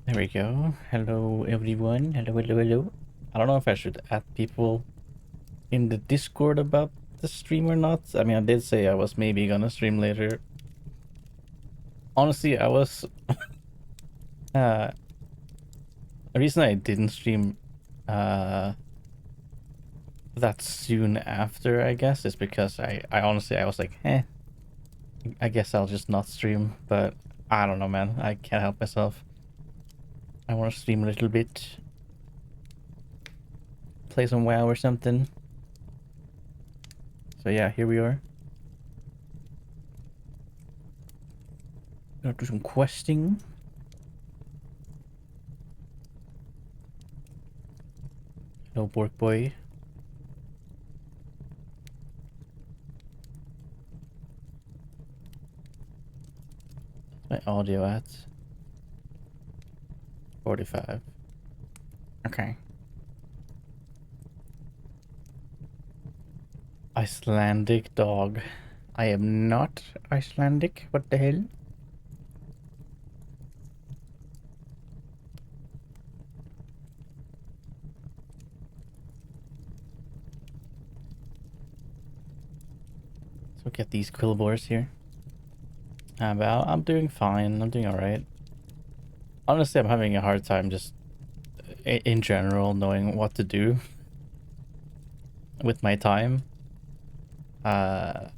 There we go. Hello, everyone. Hello, hello, hello. I don't know if I should add people in the Discord about the stream or not. I mean, I did say I was maybe gonna stream later. Honestly, I was. The reason I didn't stream that soon after, I guess, is because I honestly, I was like, I guess I'll just not stream. But I don't know, man. I can't help myself. I want to stream a little bit. Play some WoW or something. So yeah, here we are. Gonna do some questing. Hello, Bork Boy. My audio at 45. Okay. Icelandic dog. I am not Icelandic. What the hell? So get these quillboars here. I'm doing fine. I'm doing alright. Honestly, I'm having a hard time just in general knowing what to do with my time. I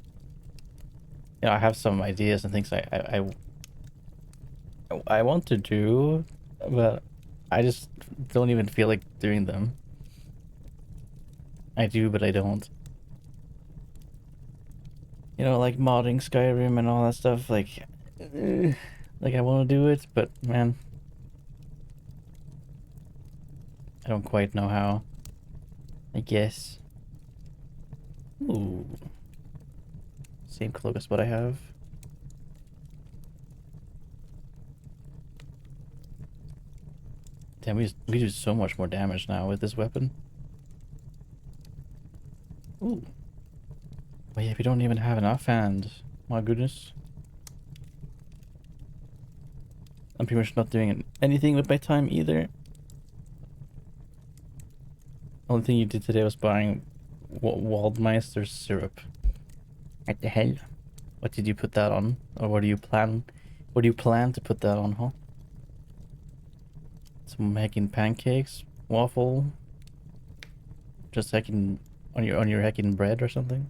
have some ideas and things I want to do, but I just don't even feel like doing them. I do, but I don't. You know, like modding Skyrim and all that stuff. Like I want to do it, but man, I don't quite know how. I guess. Ooh, same cloak as what I have. Damn, we do so much more damage now with this weapon. Ooh. But yeah, we don't even have enough, and my goodness. I'm pretty much not doing anything with my time either. Only thing you did today was buying Waldmeister syrup. What the hell? What did you put that on? Or what do you plan? What do you plan to put that on, huh? Some heckin' pancakes? Waffle? Just heckin' on your heckin' bread or something?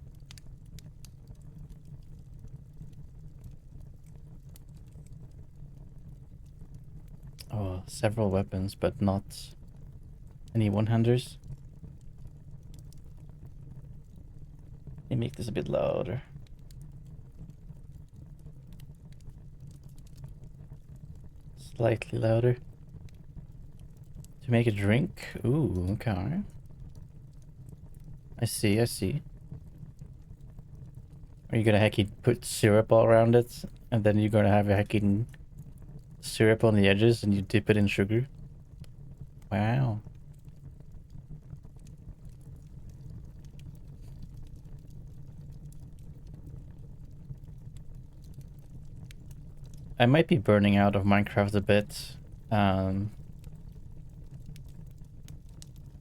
Oh, several weapons, but not any one-handers. Let me make this a bit louder. Slightly louder. To make a drink? Ooh, okay. I see, I see. Are you gonna heckin' put syrup all around it? And then you're gonna have a heckin' syrup on the edges and you dip it in sugar? Wow. I might be burning out of Minecraft a bit. At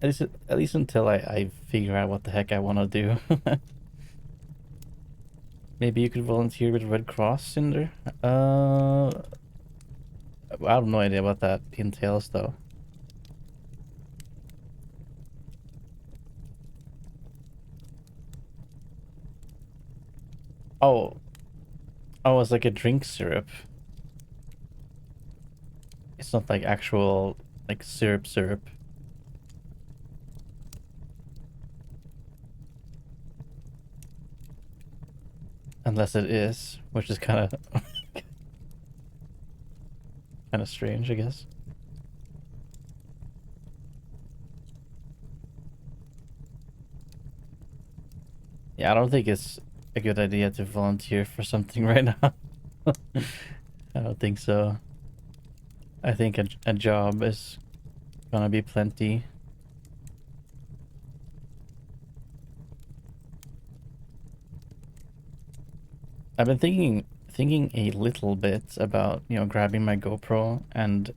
least until I figure out what the heck I want to do. Maybe you could volunteer with Red Cross, Cinder? I have no idea what that entails, though. Oh. Oh, it's like a drink syrup. It's not like actual, like, syrup. Unless it is, which is kind of... kind of strange, I guess. Yeah, I don't think it's a good idea to volunteer for something right now. I don't think so. I think a job is gonna be plenty. I've been thinking a little bit about, grabbing my GoPro and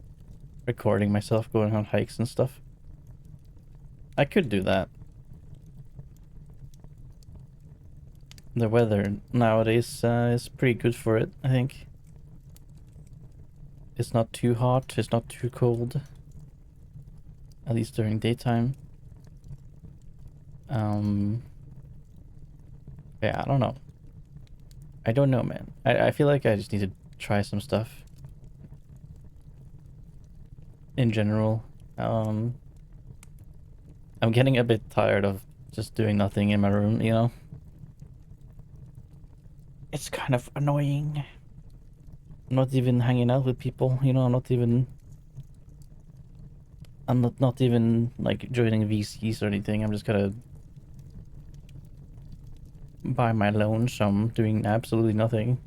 recording myself going on hikes and stuff. I could do that. The weather nowadays is pretty good for it, I think. It's not too hot, it's not too cold. At least during daytime. Yeah, I don't know. I don't know, man. I feel like I just need to try some stuff. In general. I'm getting a bit tired of just doing nothing in my room, you know? It's kind of annoying. I'm not even hanging out with people, you know, I'm not even like joining VCs or anything. I'm just kind of by my lonesome doing absolutely nothing.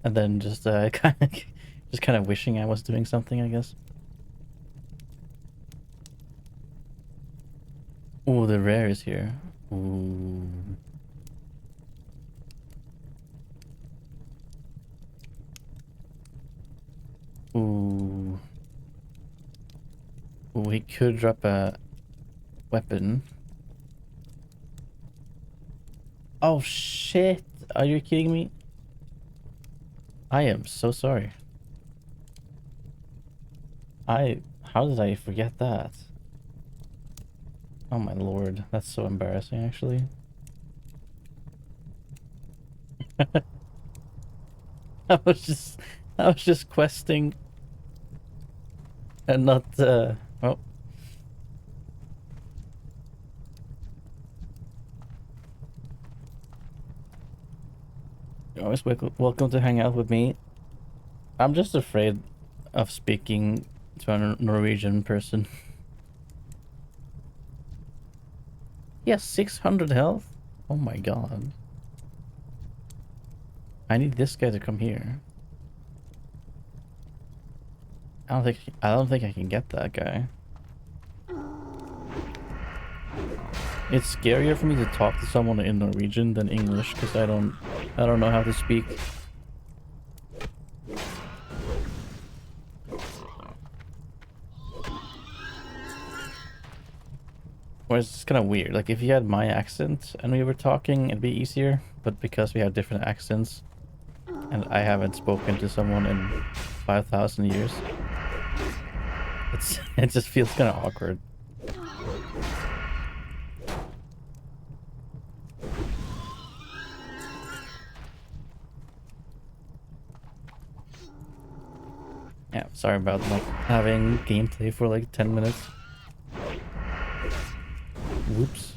And then just kind of wishing I was doing something, I guess. Oh, the rare is here. Ooh. Ooh. Ooh, he could drop a weapon. Oh shit! Are you kidding me? I am so sorry. How did I forget that? Oh my lord, that's so embarrassing actually. I was just questing and not oh. You're always welcome to hang out with me. I'm just afraid of speaking to a Norwegian person. He has 600 health? Oh my god. I need this guy to come here. I don't think I can get that guy. It's scarier for me to talk to someone in Norwegian than English because I don't know how to speak. Or it's kind of weird. Like if you had my accent and we were talking, it'd be easier. But because we have different accents, and I haven't spoken to someone in 5,000 years, it just feels kind of awkward. Yeah, sorry about not having gameplay for like 10 minutes. Whoops.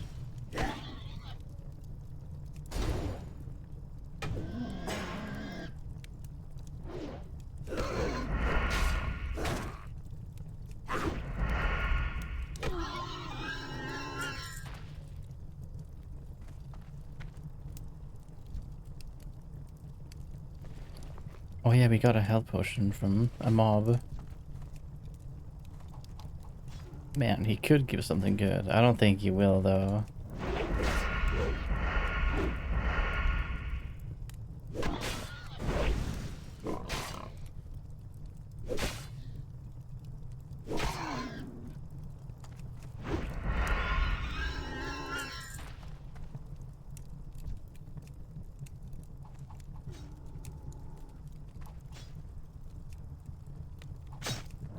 Oh yeah, we got a health potion from a mob. Man, he could give something good. I don't think he will though.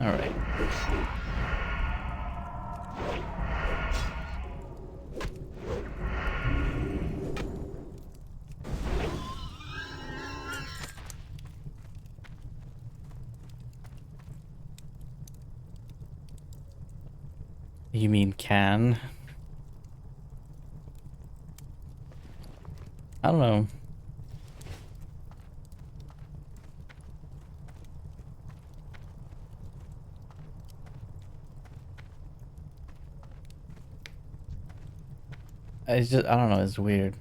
Alright. You mean can? I don't know. It's just, I don't know, it's weird.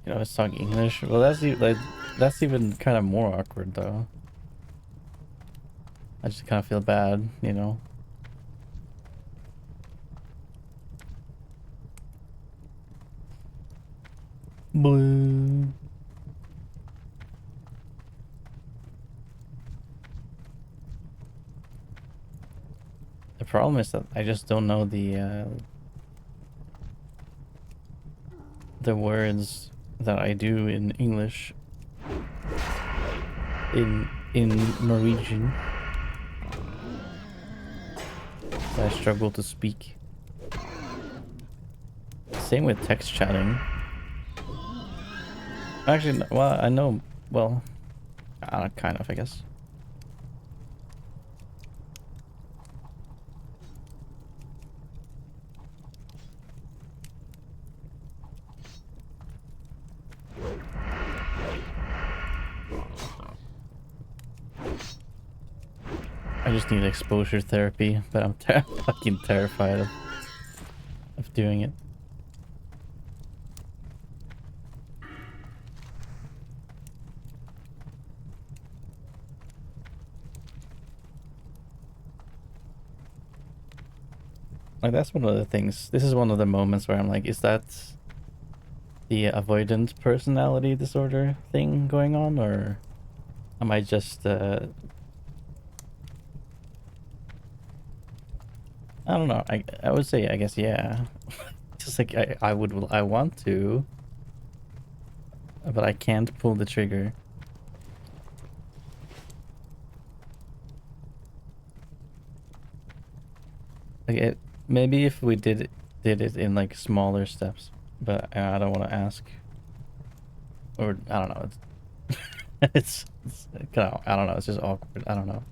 You know, it's talking English. Well, that's even kind of more awkward though. I just kind of feel bad, you know. Boo. The problem is that I just don't know the words that I do in English in Norwegian. I struggle to speak. Same with text chatting. Actually, well, I know, well, kind of, I guess. I just need exposure therapy, but I'm fucking terrified of doing it. Like, that's one of the things. This is one of the moments where I'm like, is that the avoidant personality disorder thing going on, or am I just I don't know. I would say, I guess, yeah. Just like I want to, but I can't pull the trigger. Like maybe if we did it in like smaller steps, but I don't want to ask, or I don't know. It's kind of, I don't know. It's just awkward. I don't know.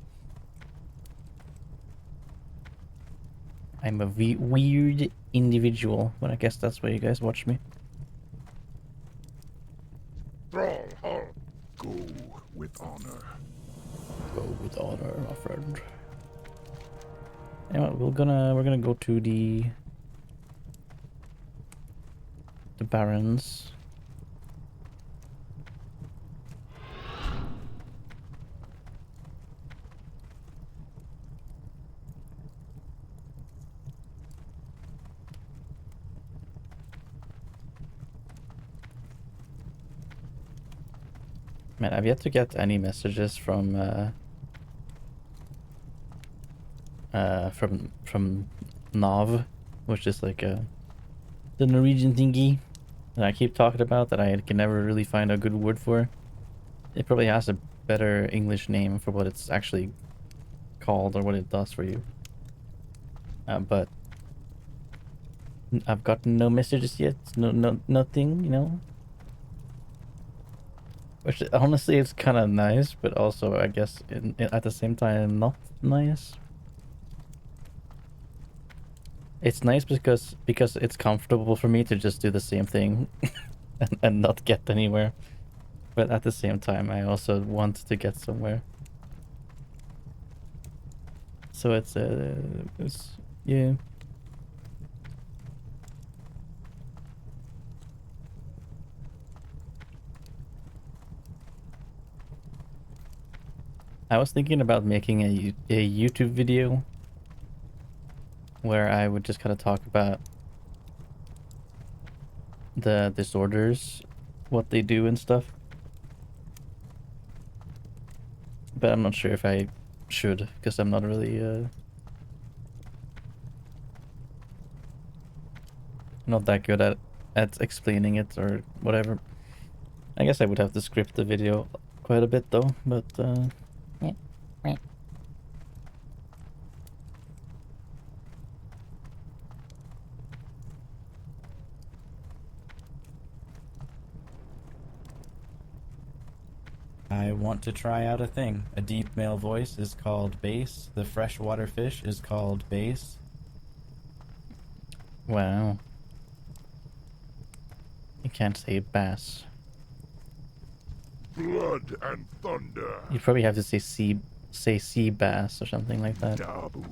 I'm a weird individual, but I guess that's why you guys watch me. Go with honor. Go with honor, my friend. Anyway, we're gonna go to the barons. Man, I've yet to get any messages from Nav, which is like the Norwegian thingy that I keep talking about that I can never really find a good word for. It probably has a better English name for what it's actually called or what it does for you. But I've gotten no messages yet. Nothing, you know. Which honestly, it's kind of nice, but also I guess at the same time not nice. It's nice because it's comfortable for me to just do the same thing and not get anywhere. But at the same time, I also want to get somewhere. So it's yeah. I was thinking about making a YouTube video where I would just kind of talk about the disorders, what they do and stuff. But I'm not sure if I should, because I'm not really not that good at explaining it or whatever. I guess I would have to script the video quite a bit though, but I want to try out a thing. A deep male voice is called bass. The freshwater fish is called bass. Wow. You can't say bass. Blood and thunder. You probably have to say sea bass or something like that. Dabu.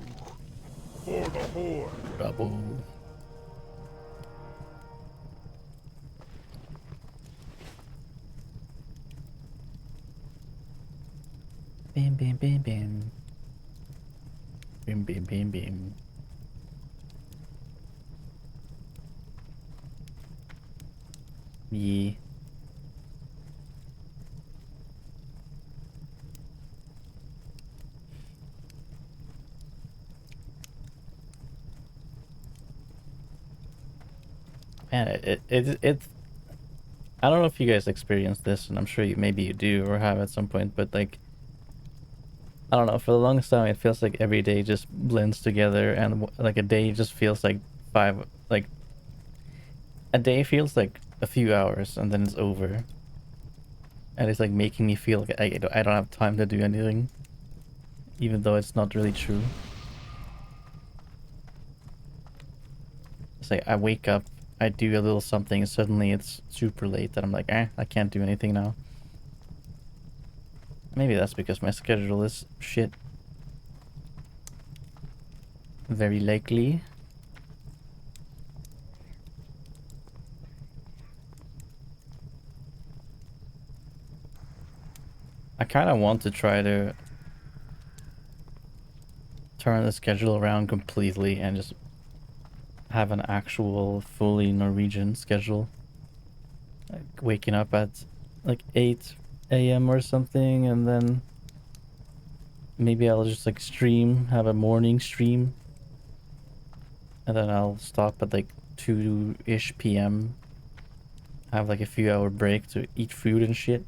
For the horde. Double. Bim bim bim bim. Bim bim bim bim. Yeah. Man, it I don't know if you guys experience this, and I'm sure maybe you do or have at some point, but like I don't know, for the longest time it feels like every day just blends together, and like a day just feels like like a day feels like a few hours and then it's over. And it's like making me feel like I don't have time to do anything, even though it's not really true. It's like I wake up, I do a little something, and suddenly it's super late, and I'm like, I can't do anything now. Maybe that's because my schedule is shit. Very likely. I kind of want to try to turn the schedule around completely and just have an actual fully Norwegian schedule. Like waking up at like 8 a.m. or something, and then maybe I'll just like stream, have a morning stream, and then I'll stop at like 2-ish p.m. Have like a few hour break to eat food and shit,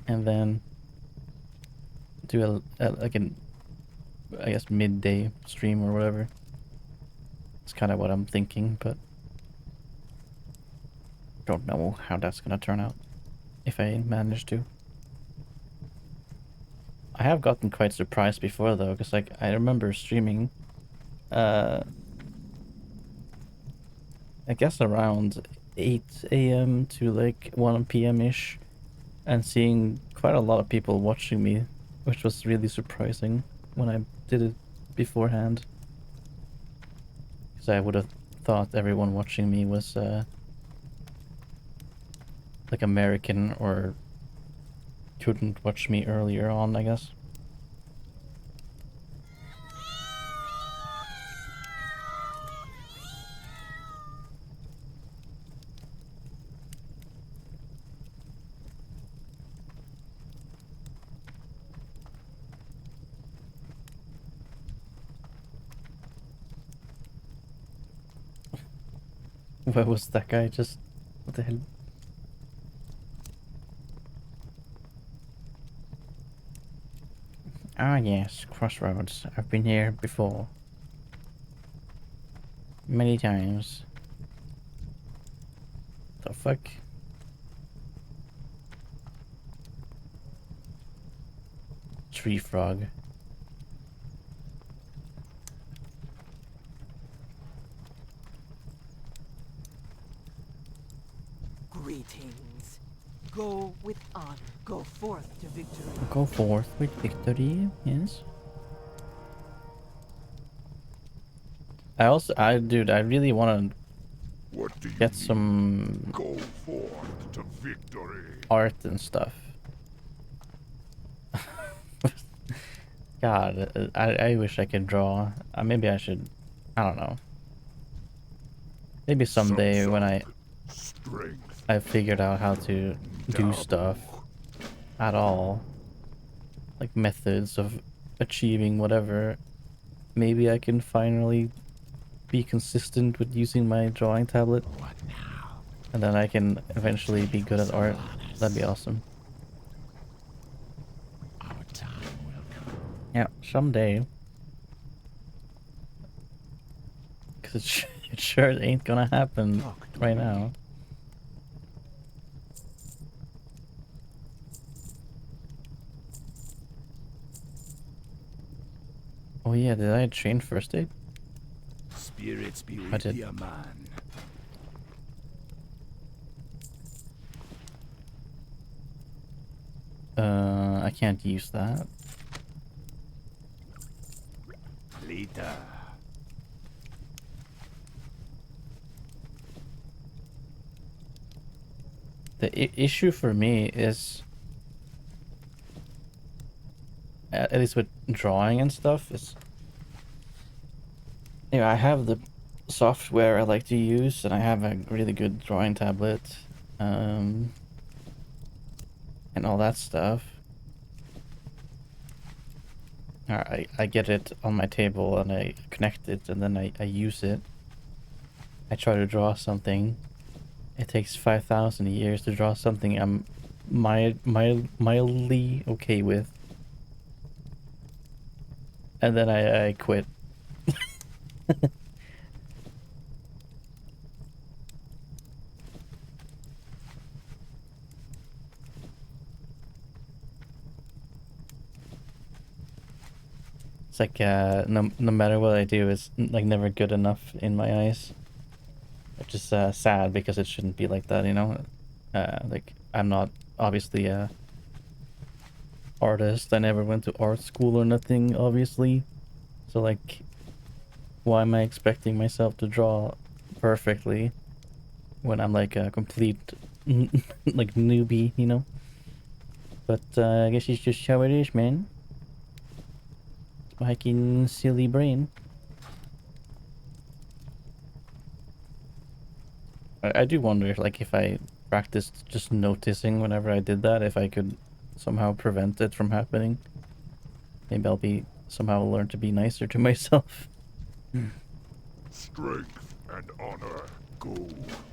and then do like an I guess midday stream or whatever. It's kind of what I'm thinking, but don't know how that's gonna turn out if I manage to. I have gotten quite surprised before though, because like I remember streaming uh I guess around 8 a.m. to like 1 p.m. ish, and seeing quite a lot of people watching me, which was really surprising when I did it beforehand. Because I would have thought everyone watching me was like American or couldn't watch me earlier on, I guess. Where was that guy just... What the hell? Ah yes, Crossroads. I've been here before. Many times. The fuck? Tree frog. Greetings. Go with honor. Go forth to victory. Go forth with victory, yes. Dude, I really want What do to you get need? some Go forth to victory. art and stuff. God, I wish I could draw. Maybe I should, I don't know. Maybe someday when Strength. I figured out how to do Taboo. stuff at all, like methods of achieving whatever, maybe I can finally be consistent with using my drawing tablet, and then I can eventually be good at art. That'd be awesome. Our time will come. Yeah, someday. Because it sure ain't gonna happen right now. Oh yeah, did I train first aid? Spirits be I with did. you, man. I can't use that. Later. The issue for me is, at least with drawing and stuff, is, you know, I have the software I like to use, and I have a really good drawing tablet, and all that stuff. I get it on my table and I connect it and then I use it. I try to draw something. It takes 5,000 years to draw something I'm mildly okay with. And then I quit. It's like no matter what I do, it's like never good enough in my eyes. Which is sad because it shouldn't be like that, you know? Like I'm not obviously a artist. I never went to art school or nothing, obviously. So like, why am I expecting myself to draw perfectly when I'm like a complete like newbie, you know? But I guess it's just how it is, man. It's my fucking silly brain. I do wonder, like, if I practiced just noticing whenever I did that, if I could somehow prevent it from happening. Maybe I'll be somehow learn to be nicer to myself. Strength and honor go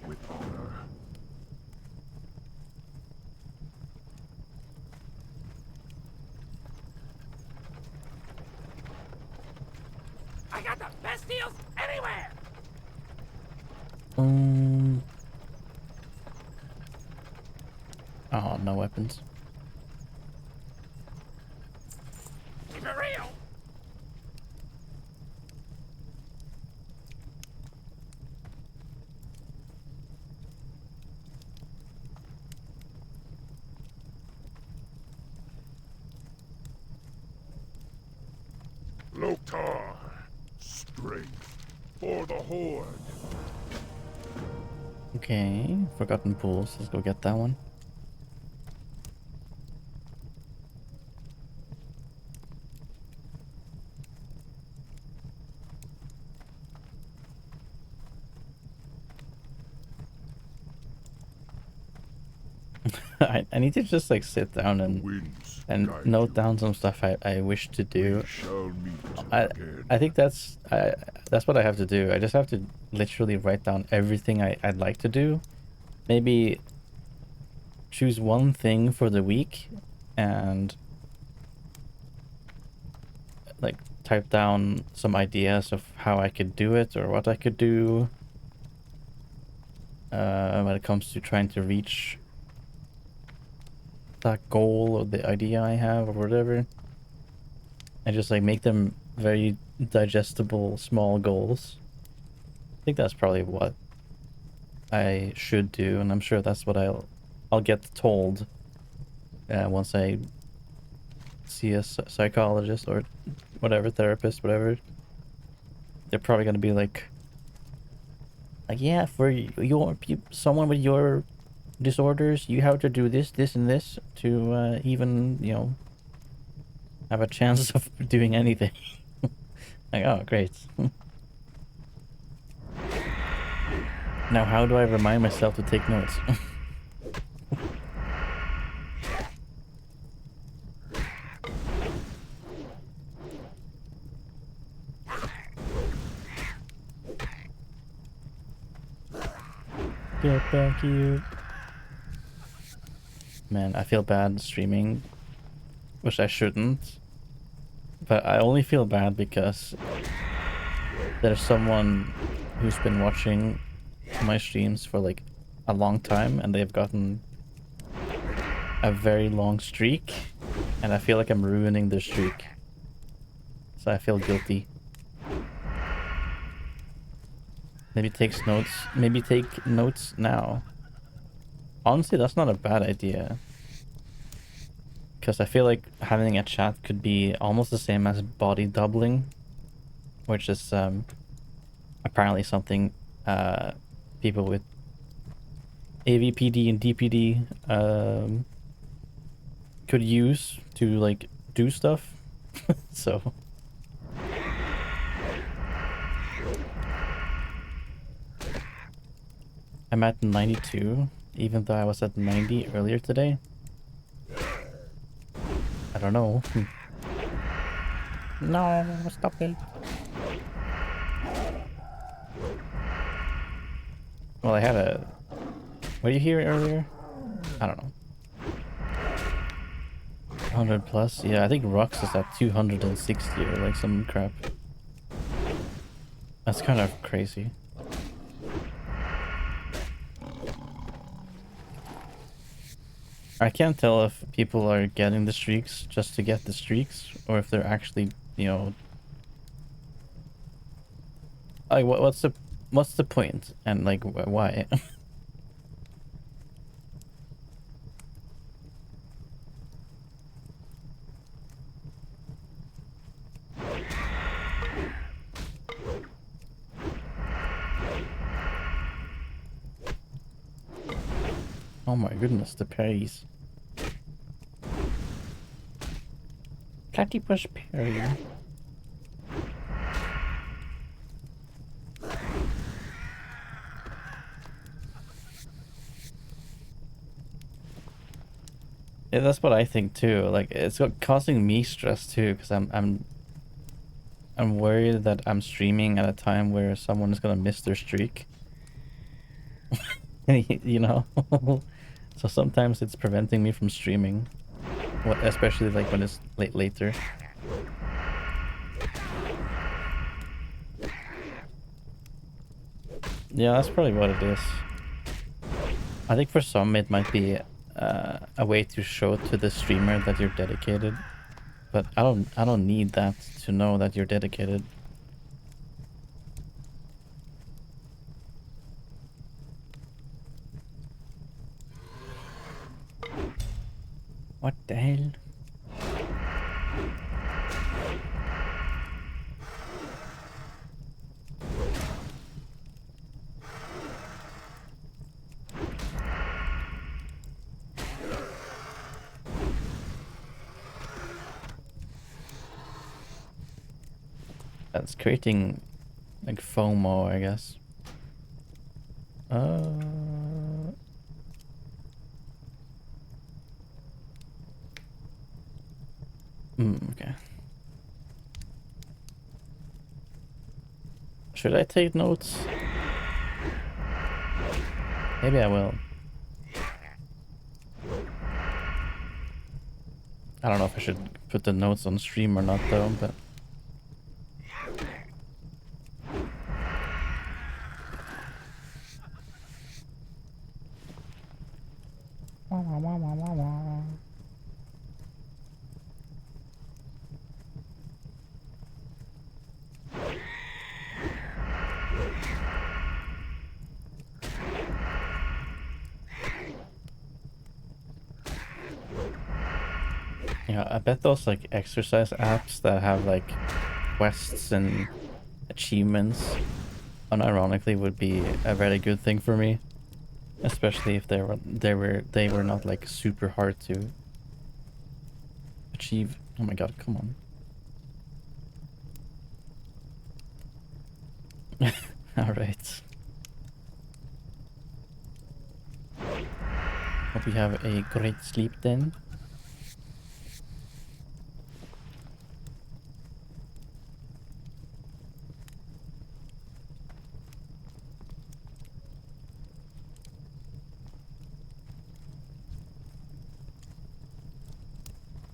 with honor. I got the best deals anywhere! Oh, no weapons. Keep it real! Loktar, strength for the Horde. Okay, forgotten pools. Let's go get that one. I need to just like sit down Winds and guide note you. down some stuff I wish to do. We shall meet I again. I think that's what I have to do. I just have to literally write down everything I'd like to do. Maybe choose one thing for the week and like type down some ideas of how I could do it or what I could do when it comes to trying to reach that goal or the idea I have or whatever. And just like make them very digestible small goals. I think that's probably what I should do, and I'm sure that's what I'll get told once I see a psychologist or whatever, therapist, whatever. They're probably gonna be like yeah, for your someone with your disorders, you have to do this, this, and this to even, you know, have a chance of doing anything. Like, oh, great. Now, how do I remind myself to take notes? Get back here. Man, I feel bad streaming, which I shouldn't. But I only feel bad because there's someone who's been watching my streams for like a long time and they've gotten a very long streak, and I feel like I'm ruining their streak. So I feel guilty. Maybe take notes. Maybe take notes now. Honestly, that's not a bad idea. Because I feel like having a chat could be almost the same as body doubling, which is apparently something people with AVPD and DPD could use to like do stuff. So I'm at 92. even though I was at 90 earlier today. I don't know. No, stop it. Well, I had a... What did you hear earlier? I don't know. 100 plus? Yeah, I think Rux is at 260 or like some crap. That's kind of crazy. I can't tell if people are getting the streaks just to get the streaks, or if they're actually, you know, like what's the point, and like why? Oh my goodness, the parries. Platypus parry. Yeah, that's what I think too. Like it's causing me stress too, because I'm worried that I'm streaming at a time where someone is gonna miss their streak. You know? So sometimes it's preventing me from streaming. What, especially like when it's later. Yeah, that's probably what it is. I think for some it might be a way to show to the streamer that you're dedicated, but I don't need that to know that you're dedicated. What the hell? That's creating like FOMO, I guess. Okay. Should I take notes? Maybe I will. I don't know if I should put the notes on stream or not though, but... Yeah, I bet those like exercise apps that have like quests and achievements unironically would be a very good thing for me, especially if they were not like super hard to achieve. Oh my god, come on. All right. Hope you have a great sleep then.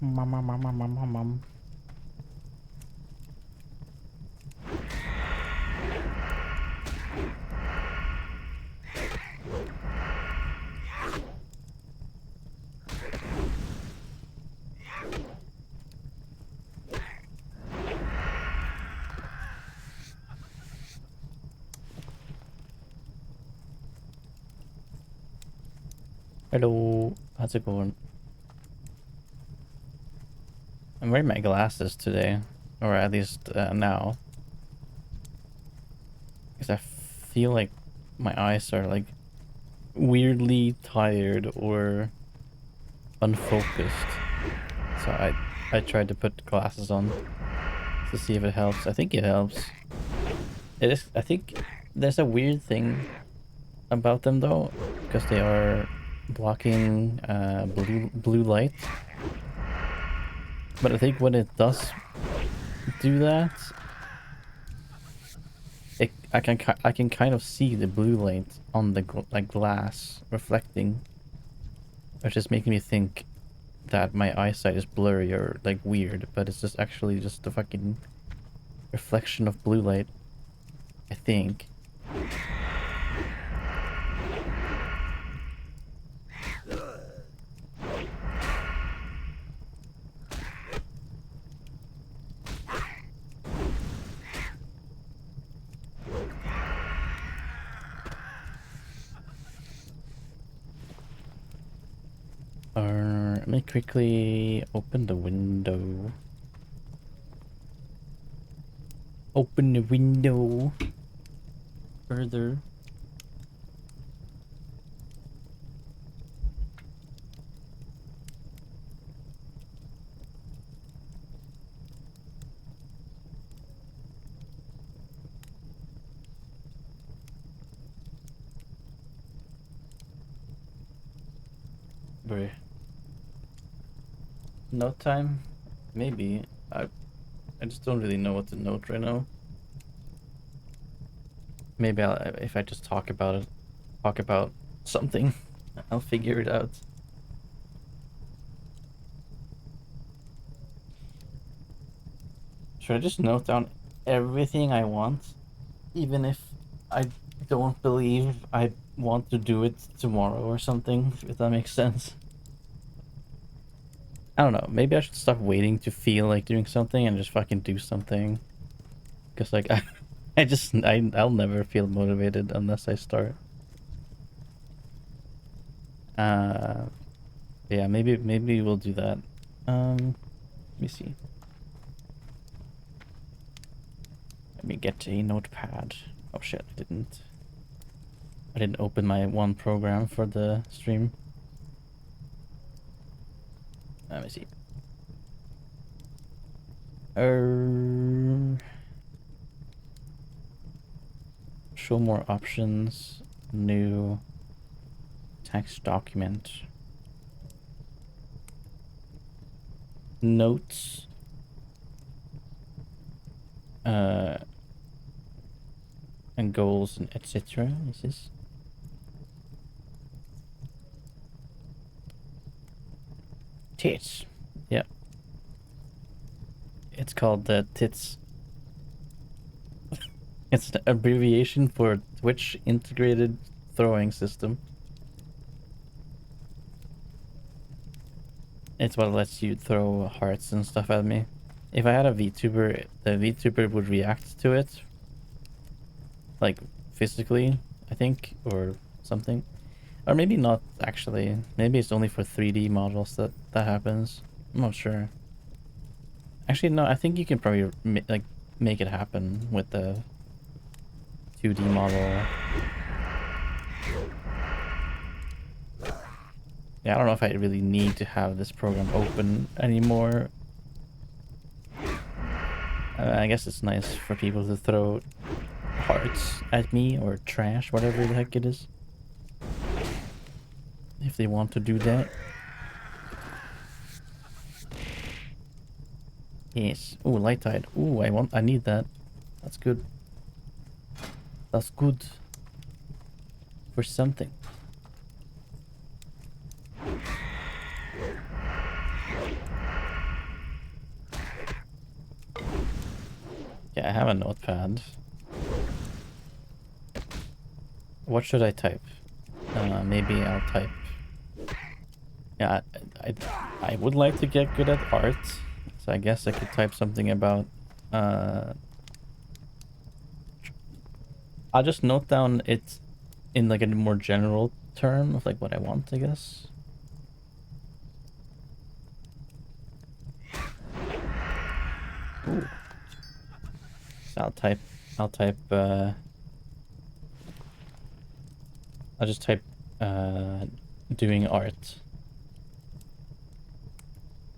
Mom. Hello, how's it going? I'm wearing my glasses today, or at least now, because I feel like my eyes are like weirdly tired or unfocused. So I tried to put glasses on to see if it helps. I think it helps. It is. I think there's a weird thing about them though, because they are blocking blue light. But I think when it does do that, I can kind of see the blue light on the glass reflecting, which is making me think that my eyesight is blurry or like weird, but it's just actually just the fucking reflection of blue light, I think. Let me quickly open the window. Open the window further. Bro. Note time? Maybe. I just don't really know what to note right now. Maybe if I just talk about something, I'll figure it out. Should I just note down everything I want, even if I don't believe I want to do it tomorrow or something, if that makes sense? I don't know, maybe I should stop waiting to feel like doing something and just fucking do something. Because like I'll never feel motivated unless I start. Yeah, maybe we'll do that. Let me see. Let me get a notepad. Oh shit, I didn't open my one program for the stream. Let me see. Show more options. New text document. Notes. And goals and etc. Is this? Tits. Yeah. It's called the TITS. It's an abbreviation for Twitch Integrated Throwing System. It's what lets you throw hearts and stuff at me. If I had a VTuber, the VTuber would react to it. Like, physically, I think, or something. Or maybe not, actually. Maybe it's only for 3D models that happens. I'm not sure. Actually, no, I think you can probably, make it happen with the 2D model. Yeah, I don't know if I really need to have this program open anymore. I guess it's nice for people to throw hearts at me or trash, whatever the heck it is. If they want to do that. Yes. Ooh, light tide. Ooh, I need that. That's good. That's good. For something. Yeah, I have a notepad. What should I type? Maybe I'll type. Yeah, I would like to get good at art, so I guess I could type something about. I'll just note down it in like a more general term of like what I want, I guess. Ooh. So I'll just type doing art.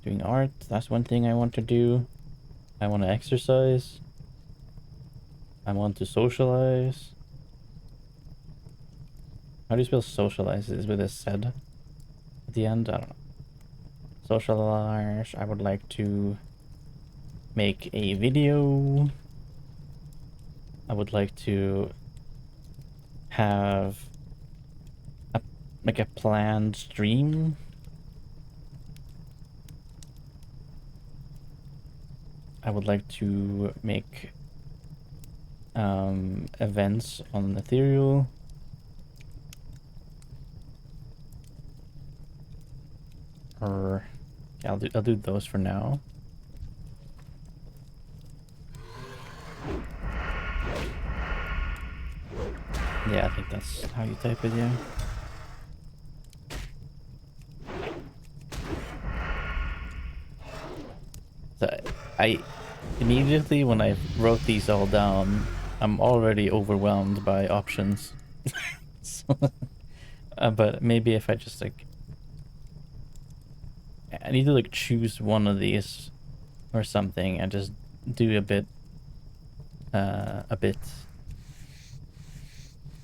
Doing art, that's one thing I want to do. I want to exercise. I want to socialize. How do you spell socialize? Is it with a Z? the end. I don't know. Socialize. I would like to make a video. I would like to have like a planned stream. I would like to make events on Ethereal. Or yeah, I'll do those for now. Yeah, I think that's how you type it, yeah. So I immediately when I wrote these all down, I'm already overwhelmed by options. So, but maybe if I just like, I need to like choose one of these or something and just do a bit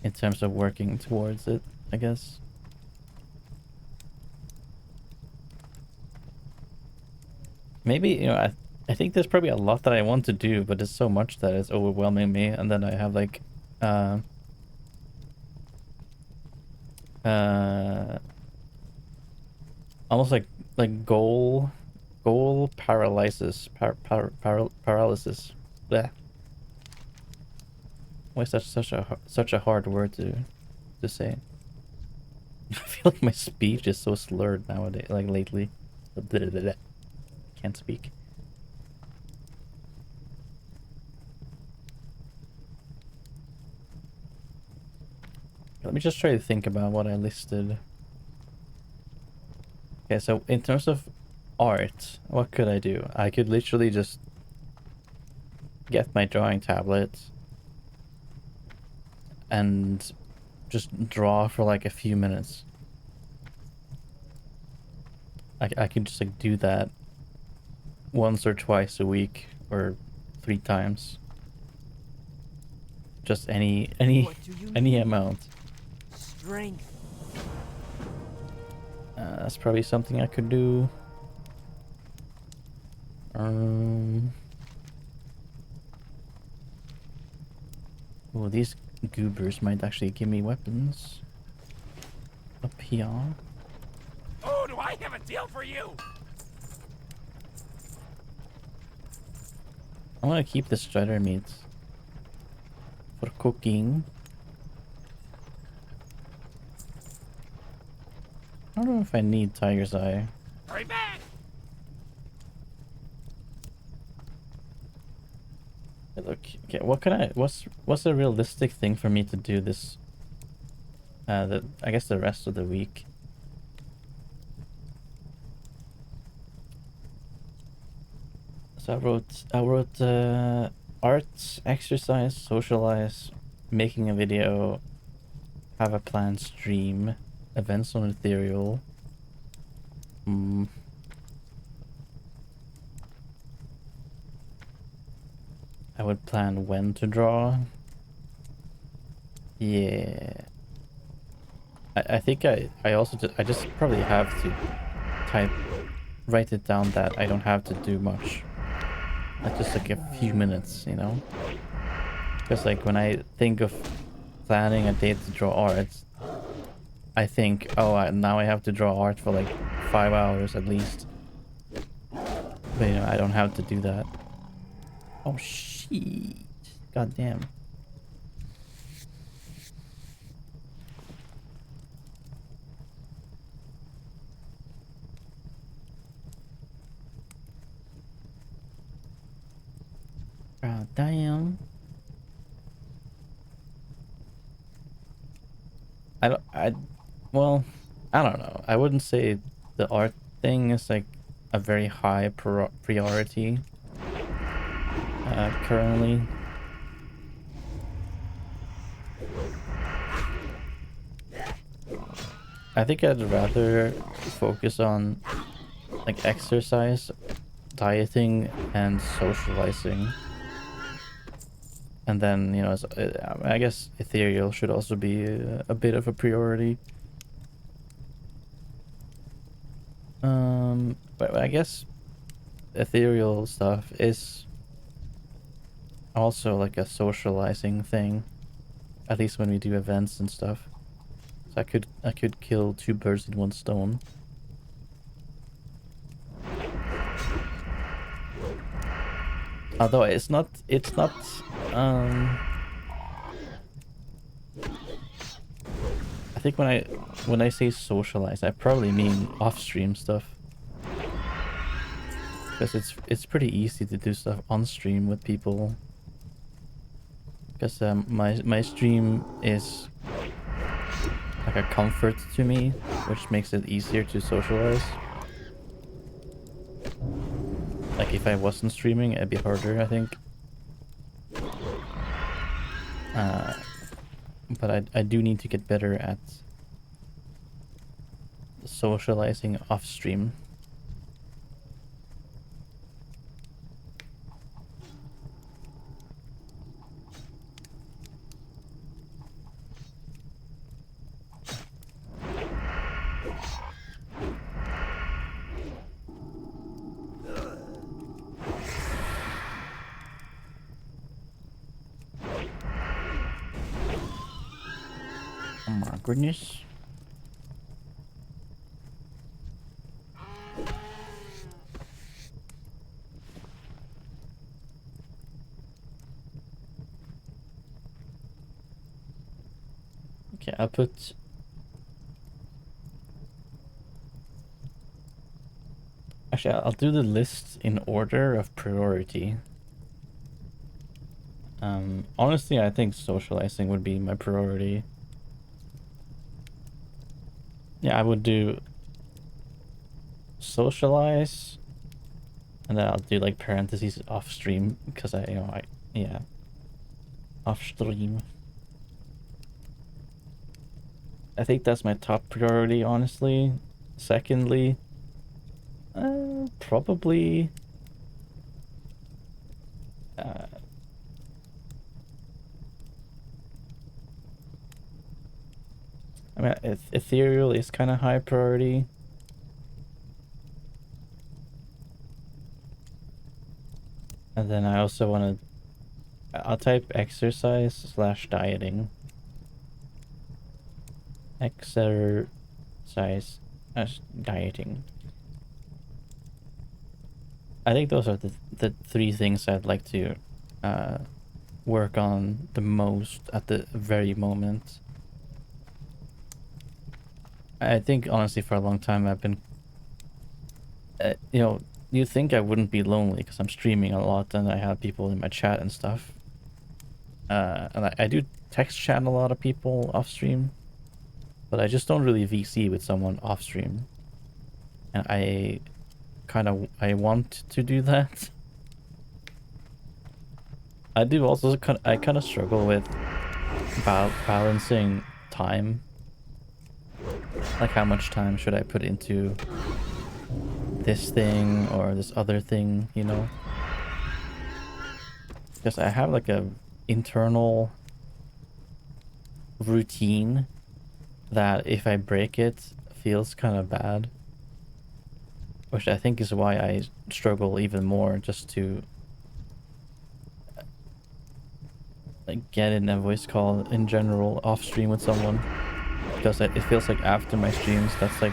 in terms of working towards it, I guess. Maybe, you know, I think there's probably a lot that I want to do, but it's so much that it's overwhelming me, and then I have like almost like goal paralysis paralysis. Blech. Why is that such a hard word to say? I feel like my speech is so slurred nowadays, like lately. Can't speak. Let me just try to think about what I listed. Okay, so in terms of art, what could I do? I could literally just get my drawing tablet and just draw for like a few minutes. I could just like do that once or twice a week or 3 times. Just any amount. Strength. That's probably something I could do. Oh, these goobers might actually give me weapons. Up here. Oh, do I have a deal for you? I want to keep the strider meat for cooking. I don't know if I need tiger's eye. Hurry back! Hey, look, okay, what can I? What's a realistic thing for me to do this? I guess the rest of the week. So I wrote art, exercise, socialize, making a video, have a planned stream, events on Ethereal. I would plan when to draw. Yeah. I think I just probably have to write it down that I don't have to do much. Like just like a few minutes, you know? Because like when I think of planning a day to draw art, I think, oh, now I have to draw art for like 5 hours at least. But you know, I don't have to do that. Oh shit. God damn. God damn. Well, I don't know. I wouldn't say the art thing is like a very high priority currently. I think I'd rather focus on like exercise, dieting, and socializing. And then, you know, I guess Ethereal should also be a bit of a priority. But I guess ethereal stuff is also like a socializing thing, at least when we do events and stuff. So I could kill two birds in one stone. Although it's not I think when I say socialize, I probably mean off-stream stuff. Because it's pretty easy to do stuff on stream with people. Because my stream is like a comfort to me, which makes it easier to socialize. Like if I wasn't streaming, it'd be harder, I think. But I do need to get better at socializing off stream. Oh my goodness. Okay, I'll put... Actually, I'll do the list in order of priority. Honestly, I think socializing would be my priority. Yeah, I would do socialize, and then I'll do like parentheses off stream because yeah, off stream. I think that's my top priority, honestly. Secondly, probably I mean, ethereal is kind of high priority. And then I also want to... I'll type exercise / dieting. Exercise / dieting. I think those are the three things I'd like to work on the most at the very moment. I think honestly for a long time I've been, you think I wouldn't be lonely because I'm streaming a lot and I have people in my chat and stuff. And I do text chat a lot of people off stream, but I just don't really VC with someone off stream. And I want to do that. I do also I kind of struggle with balancing time. Like how much time should I put into this thing or this other thing, you know? Because I have like a internal routine that if I break it feels kind of bad. Which I think is why I struggle even more just to like get in a voice call in general off stream with someone. Because it feels like after my streams, that's like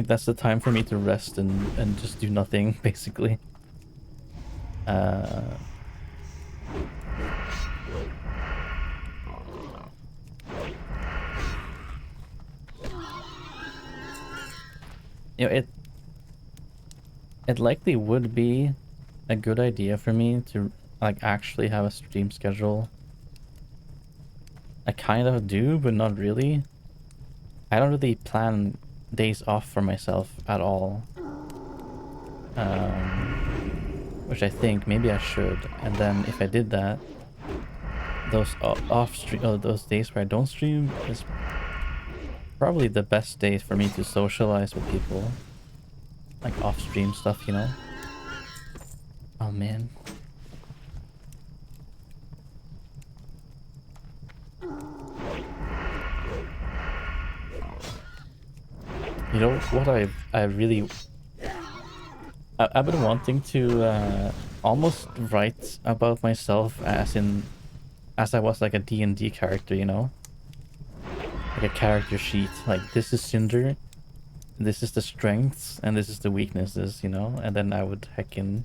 that's the time for me to rest and just do nothing, basically. It likely would be a good idea for me to like actually have a stream schedule. I kind of do, but not really. I don't really plan days off for myself at all. Which I think maybe I should. And then if I did that, those those days where I don't stream is probably the best days for me to socialize with people. Like off-stream stuff, you know? Oh man. You know what I really I've been wanting to almost write about myself as I was like a D&D character, you know? Like a character sheet. Like, this is Cinder, this is the strengths, and this is the weaknesses, you know? And then I would heckin'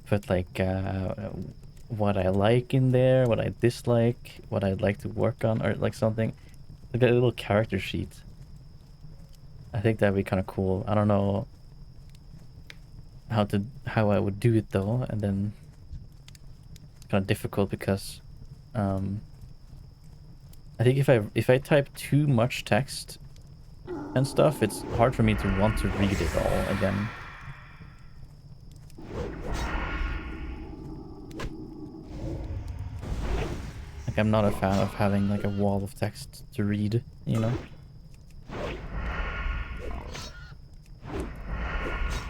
put like what I like in there, what I dislike, what I'd like to work on, or like something. Like a little character sheet. I think that'd be kind of cool. I don't know how I would do it though, and then kind of difficult because I think if I type too much text and stuff, it's hard for me to want to read it all again. Like, I'm not a fan of having like a wall of text to read, you know?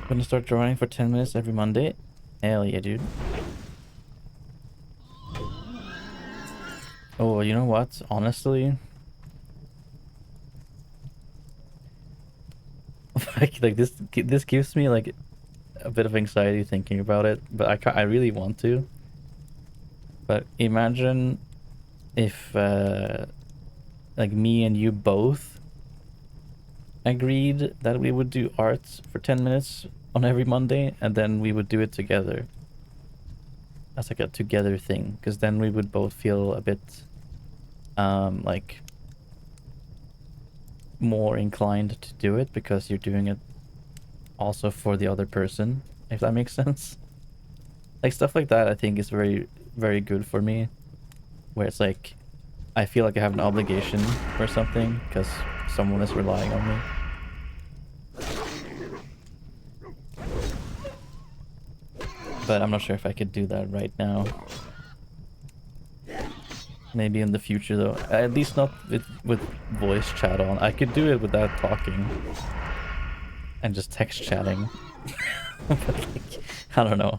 Gonna start drawing for 10 minutes every Monday. Hell yeah, dude. Oh, you know what? Honestly, like this gives me like a bit of anxiety thinking about it, but I really want to. But imagine if like me and you both agreed that we would do art for 10 minutes on every Monday, and then we would do it together. That's like a together thing, because then we would both feel a bit like more inclined to do it, because you're doing it also for the other person, if that makes sense. Like, stuff like that I think is very, very good for me, where it's like I feel like I have an obligation or something because someone is relying on me. But I'm not sure if I could do that right now. Maybe in the future though. At least not with voice chat on. I could do it without talking. And just text chatting. But like, I don't know.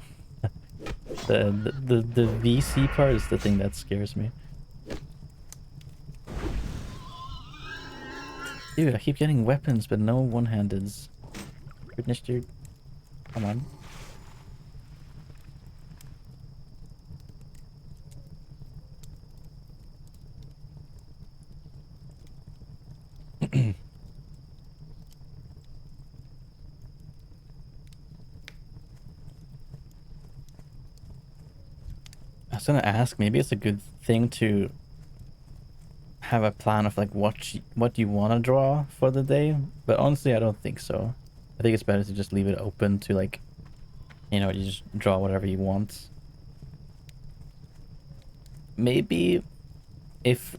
The VC part is the thing that scares me. Dude, I keep getting weapons but no one-handeds. Goodness, dude. Come on. I was gonna ask, maybe it's a good thing to have a plan of like what you want to draw for the day, but honestly I don't think so. I think it's better to just leave it open to, like, you know, you just draw whatever you want. Maybe if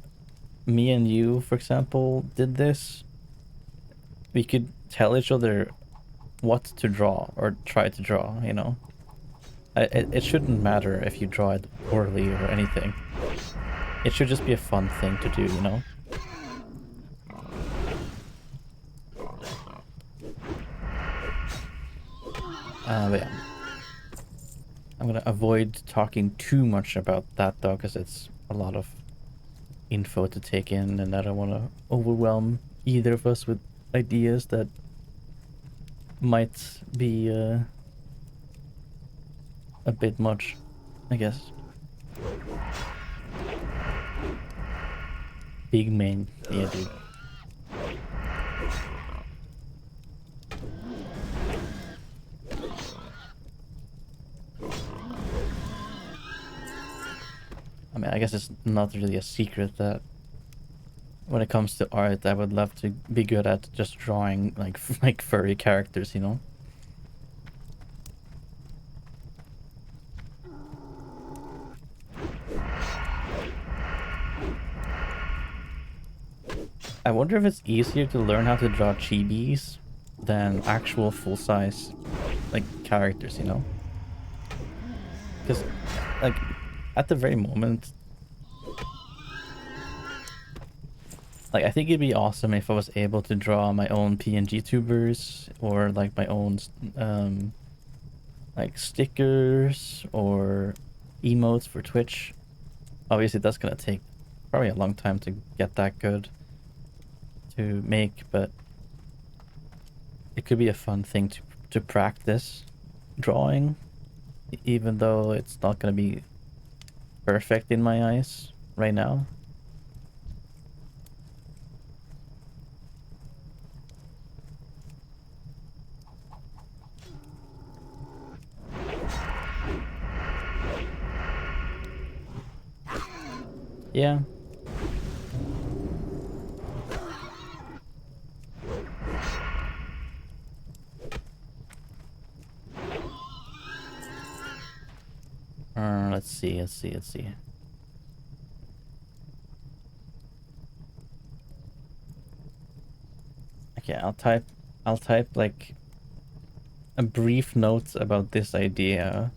me and you, for example, did this, we could tell each other what to draw or try to draw, you know? It shouldn't matter if you draw it poorly or anything. It should just be a fun thing to do, you know? But yeah. I'm gonna avoid talking too much about that though, because it's a lot of info to take in, and I don't want to overwhelm either of us with ideas that might be a bit much, I guess. Big man, yeah, dude. I mean, I guess it's not really a secret that when it comes to art, I would love to be good at just drawing like like furry characters, you know? I wonder if it's easier to learn how to draw chibis than actual full-size like characters, you know? Because like at the very moment, like, I think it'd be awesome if I was able to draw my own PNG tubers, or like my own like stickers or emotes for Twitch. Obviously that's gonna take probably a long time to get that good, to make, but it could be a fun thing to practice drawing, even though it's not gonna be perfect in my eyes right now. Yeah. Let's see. Okay, I'll type like a brief note about this idea.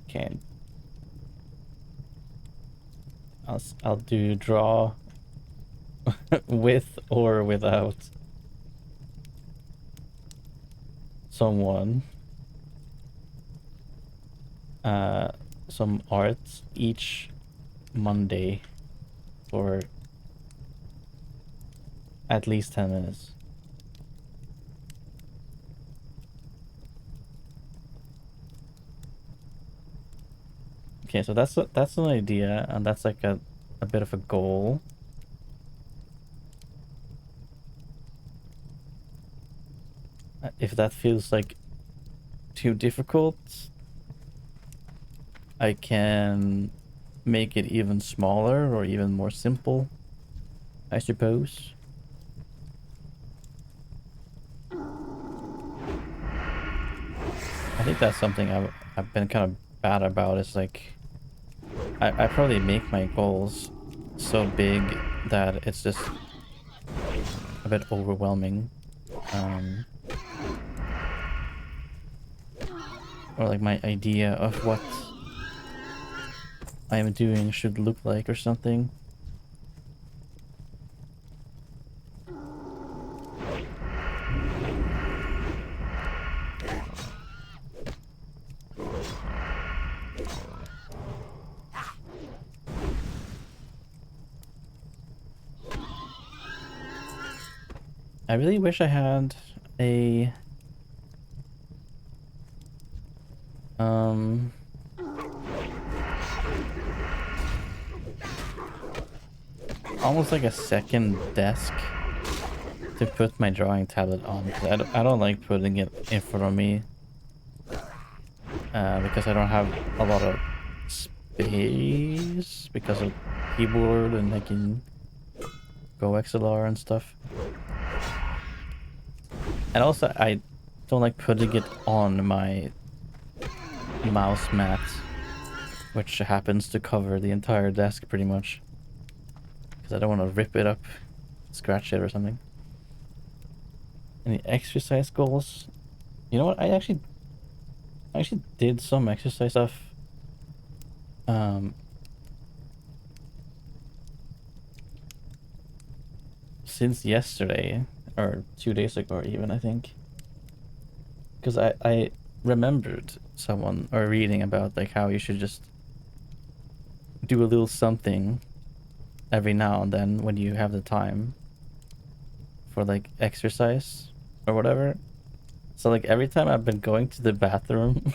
Okay. I'll do draw with or without someone. Some art each Monday for at least 10 minutes. Okay, so that's an idea, and that's like a bit of a goal. If that feels like too difficult, I can make it even smaller or even more simple, I suppose. I think that's something I've been kind of bad about, is like I probably make my goals so big that it's just a bit overwhelming. Or like my idea of what I am doing should look like or something. I really wish I had a almost like a second desk to put my drawing tablet on. 'Cause I don't like putting it in front of me because I don't have a lot of space because of keyboard and I can go XLR and stuff. And also I don't like putting it on my mouse mat, which happens to cover the entire desk pretty much, because I don't want to rip it up, scratch it or something. Any exercise goals? You know what, I actually did some exercise stuff since yesterday, or 2 days ago even, I think, because I remembered someone or reading about like how you should just do a little something every now and then when you have the time for like exercise or whatever. So like every time I've been going to the bathroom,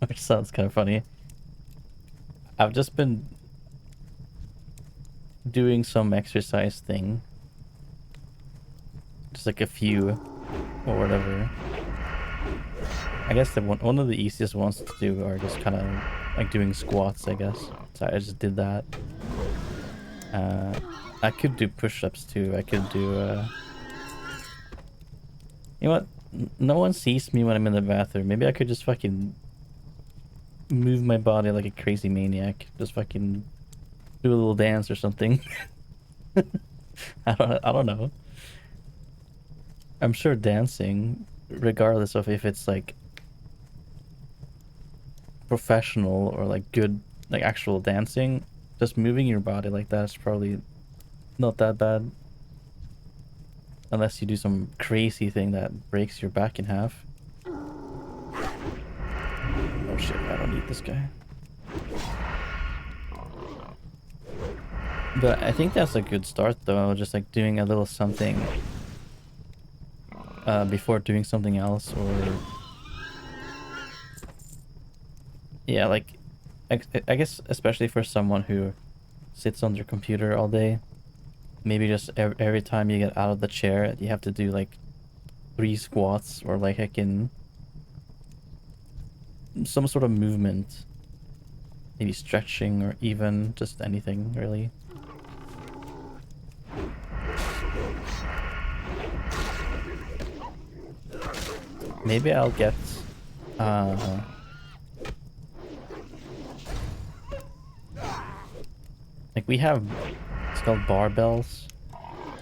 which sounds kind of funny, I've just been doing some exercise thing, just like a few or whatever. I guess the one of the easiest ones to do are just kind of like doing squats, I guess. So I just did that. I could do push-ups too. I could do you know what? No one sees me when I'm in the bathroom. Maybe I could just fucking move my body like a crazy maniac. Just fucking do a little dance or something. I don't know. I'm sure dancing, regardless of if it's like professional or like good, like actual dancing, just moving your body like that is probably not that bad. Unless you do some crazy thing that breaks your back in half. Oh shit, I don't need this guy. But I think that's a good start though, just like doing a little something before doing something else, or yeah, like I guess especially for someone who sits on their computer all day, maybe just every time you get out of the chair, you have to do like 3 squats or like I can some sort of movement, maybe stretching or even just anything really. Maybe I'll get uh like we have, it's called barbells,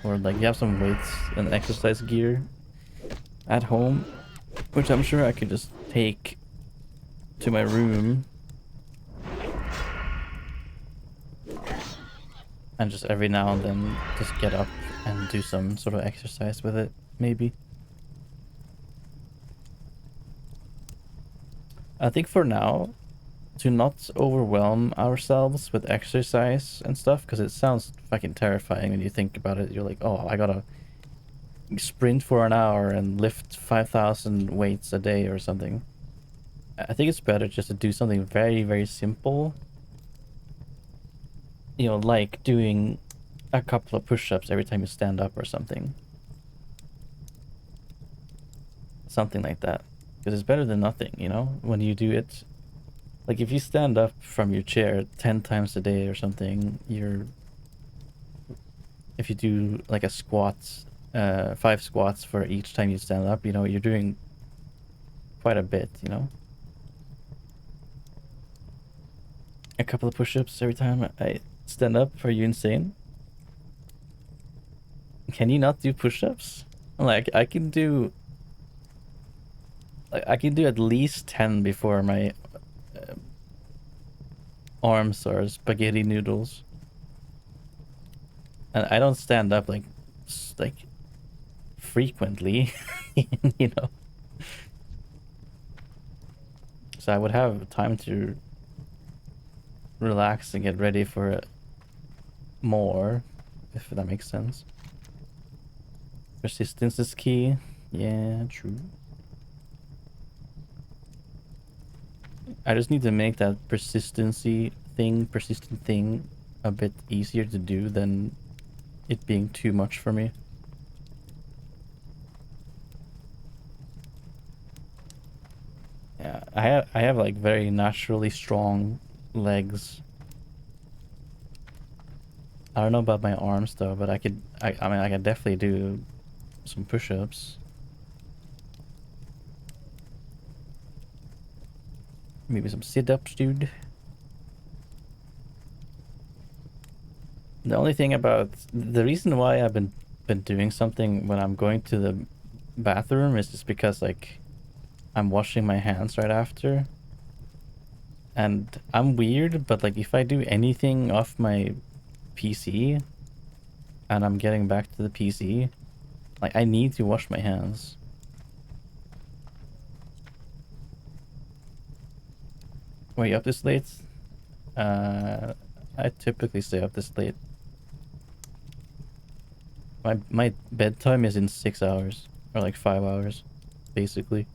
or like you have some weights and exercise gear at home, which I'm sure I could just take to my room and just every now and then just get up and do some sort of exercise with it, maybe. I think for now, to not overwhelm ourselves with exercise and stuff, because it sounds fucking terrifying when you think about it. You're like, oh, I gotta sprint for an hour and lift 5,000 weights a day or something. I think it's better just to do something very, very simple. You know, like doing a couple of push-ups every time you stand up or something. Something like that. Because it's better than nothing, you know? When you do it, like if you stand up from your chair 10 times a day or something, if you do like a squat, 5 squats for each time you stand up, you know, you're doing quite a bit, you know? A couple of push-ups every time I stand up. Are you insane? Can you not do push-ups? Like I can do, like I can do at least 10 before my uh, arms are spaghetti noodles. And I don't stand up like frequently, you know. So I would have time to relax and get ready for more, if that makes sense. Persistence is key. Yeah, true. I just need to make that persistent thing a bit easier to do than it being too much for me. Yeah, I have like very naturally strong legs. I don't know about my arms though, but I mean I could definitely do some push-ups. Maybe some sit-ups, dude. The only thing about the reason why I've been doing something when I'm going to the bathroom is just because like I'm washing my hands right after. And I'm weird, but like if I do anything off my PC and I'm getting back to the PC, like I need to wash my hands. Were you up this late? I typically stay up this late. My bedtime is in 6 hours, or like 5 hours, basically.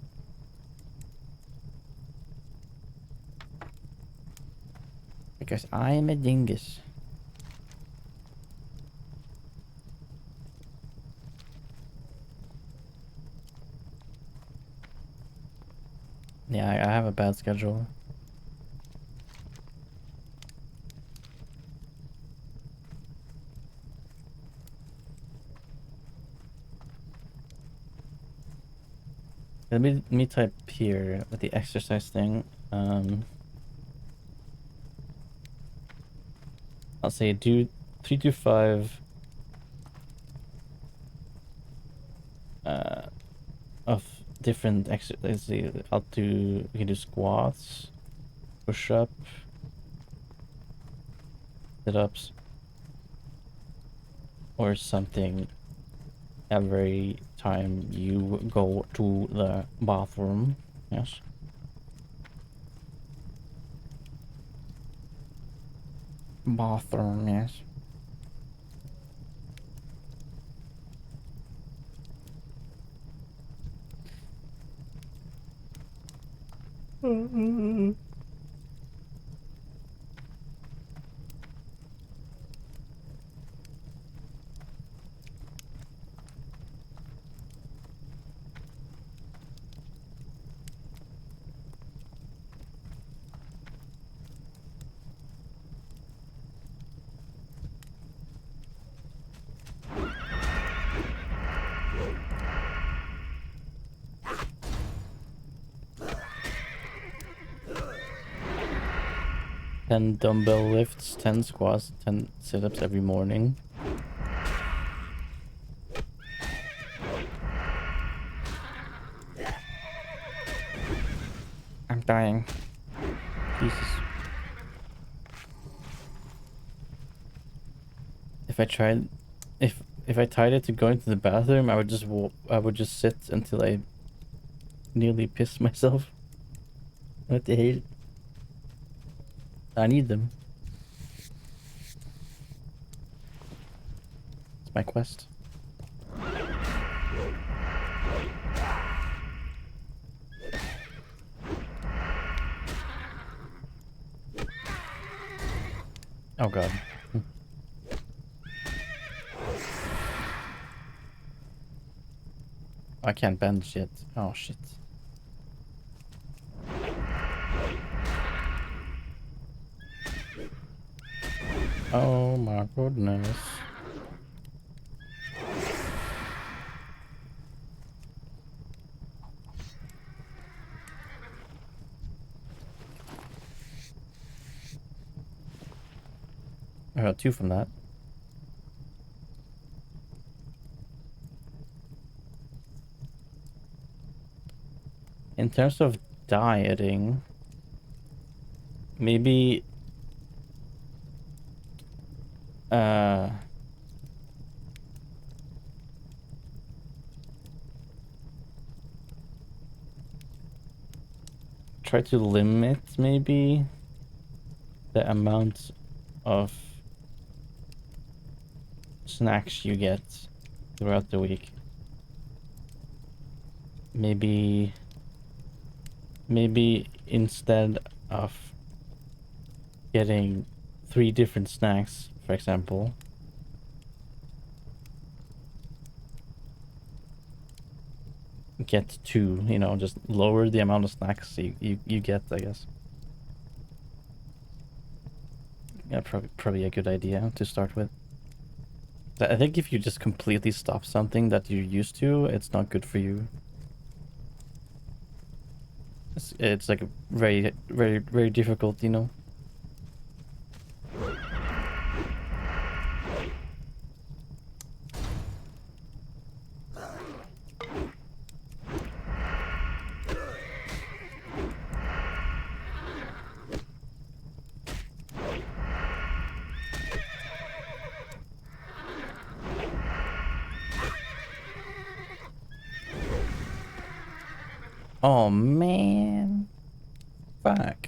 Because I am a dingus. Yeah, I have a bad schedule. Let me type here with the exercise thing. I'll say do 3 to 5 of different exercises. I'll do, we can do squats, push up, sit ups, or something every time you go to the bathroom. Yes. Bathroom, yes. 10 dumbbell lifts, 10 squats, 10 sit-ups every morning. I'm dying. Jesus. If I tried, if I tied it to going to the bathroom, I would just sit until I nearly piss myself. What the hell? I need them. It's my quest. Oh god. I can't bench yet. Oh shit. Oh my goodness. I got 2 from that. In terms of dieting, maybe try to limit maybe the amount of snacks you get throughout the week. Maybe instead of getting 3 different snacks, for example, get 2, you know, just lower the amount of snacks you get, I guess. Yeah, probably a good idea to start with. I think if you just completely stop something that you're used to, it's not good for you. It's like very, very, very difficult, you know. Oh man. Fuck.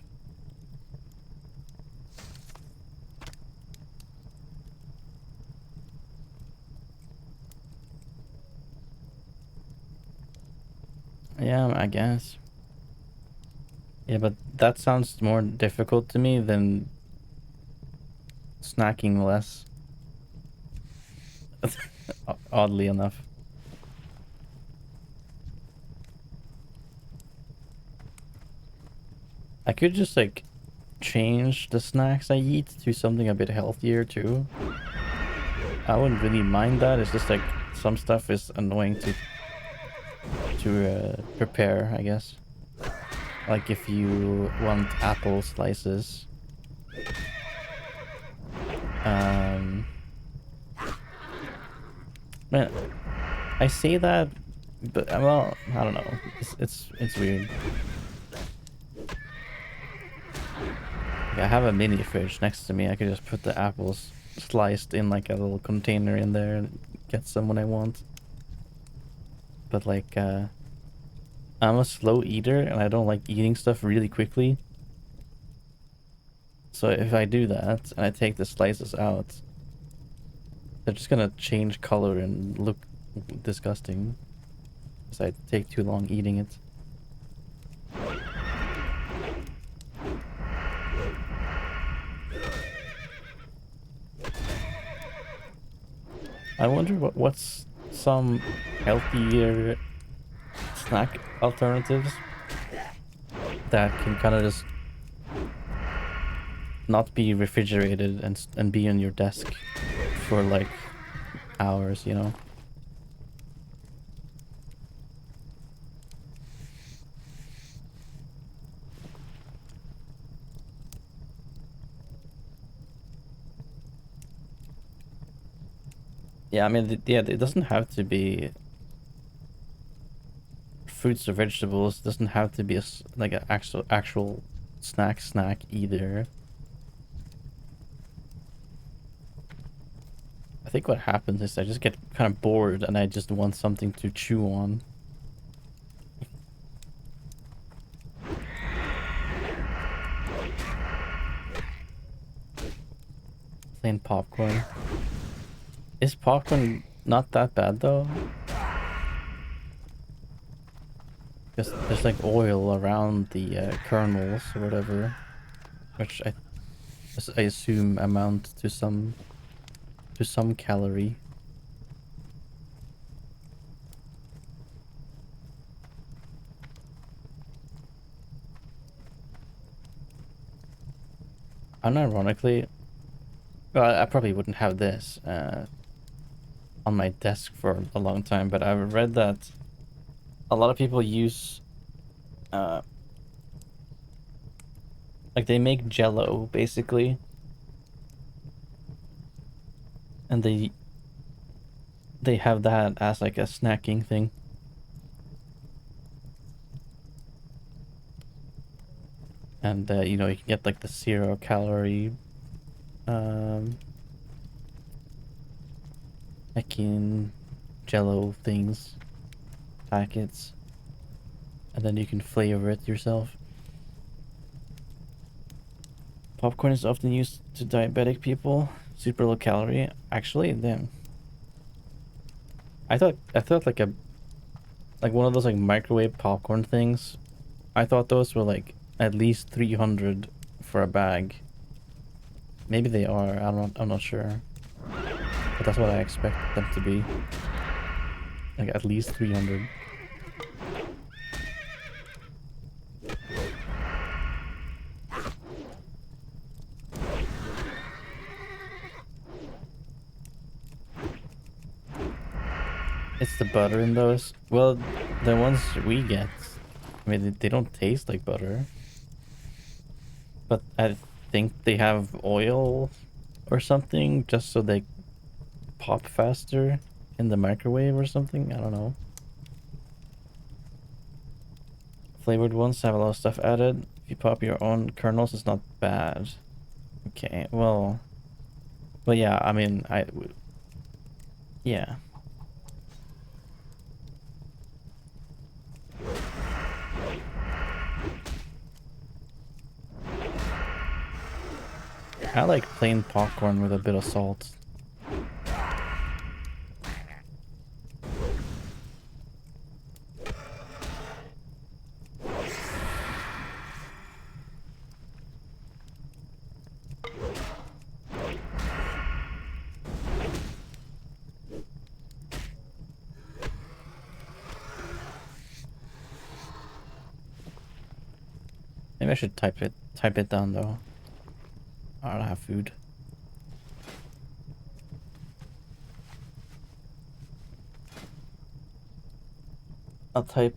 Yeah, I guess. Yeah, but that sounds more difficult to me than snacking less. Oddly enough. I could just like change the snacks I eat to something a bit healthier too. I wouldn't really mind that. It's just like some stuff is annoying to prepare, I guess. Like if you want apple slices. Man, I say that, but well, I don't know. It's weird. Like, I have a mini fridge next to me. I could just put the apples sliced in like a little container in there and get some when I want. But like, I'm a slow eater and I don't like eating stuff really quickly. So if I do that and I take the slices out, they're just gonna change color and look disgusting because I take too long eating it. I wonder what's some healthier snack alternatives that can kind of just not be refrigerated and be on your desk for like hours, you know? Yeah, I mean, yeah, it doesn't have to be fruits or vegetables. It doesn't have to be like an actual snack either. I think what happens is I just get kind of bored and I just want something to chew on. Plain popcorn. Is popcorn not that bad though? Because there's like oil around the kernels or whatever, which I assume amount to some calorie. Unironically, well, I probably wouldn't have this on my desk for a long time, but I've read that a lot of people use like they make jello basically, and they have that as like a snacking thing. And you know, you can get like the 0 calorie making jello things, packets, and then you can flavor it yourself. Popcorn is often used to diabetic people. Super low calorie. Actually, damn. I thought like one of those like microwave popcorn things. I thought those were like at least 300 for a bag. Maybe they are. I'm not sure. But that's what I expect them to be. Like at least 300. It's the butter in those. Well, the ones we get, I mean, they don't taste like butter. But I think they have oil or something just so they pop faster in the microwave or something. I don't know. Flavored ones have a lot of stuff added. If you pop your own kernels, it's not bad. Okay, well, yeah, I mean, yeah. I like plain popcorn with a bit of salt. Maybe I should type it down though. I don't have food. I'll type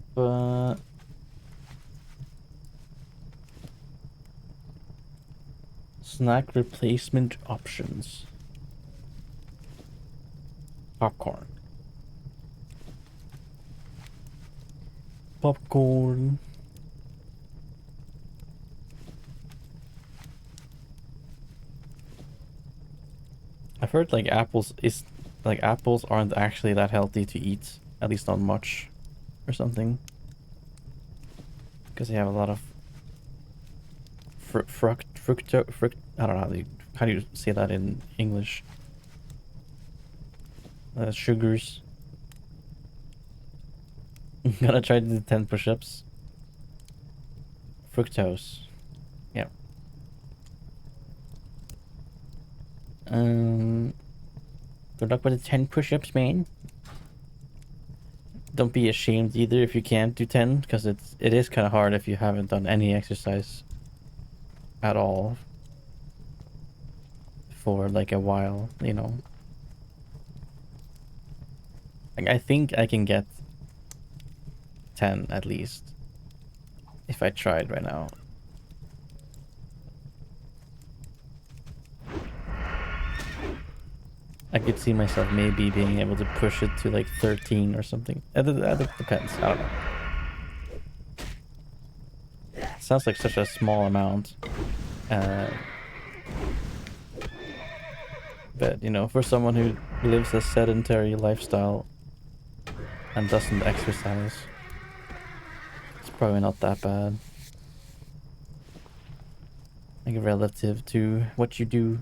snack replacement options. Popcorn. Popcorn. I've heard like apples aren't actually that healthy to eat, at least not much or something. Because they have a lot of I don't know how do you say that in English? Sugars. Gonna try to do 10 push-ups. Fructose. Yeah. Good luck with the 10 push-ups, man. Don't be ashamed either if you can't do 10, because it is kind of hard if you haven't done any exercise at all for like a while, you know. Like, I think I can get 10 at least if I tried right now. I could see myself maybe being able to push it to like 13 or something. It depends. I don't know. Sounds like such a small amount. But, you know, for someone who lives a sedentary lifestyle and doesn't exercise, it's probably not that bad. Like, relative to what you do.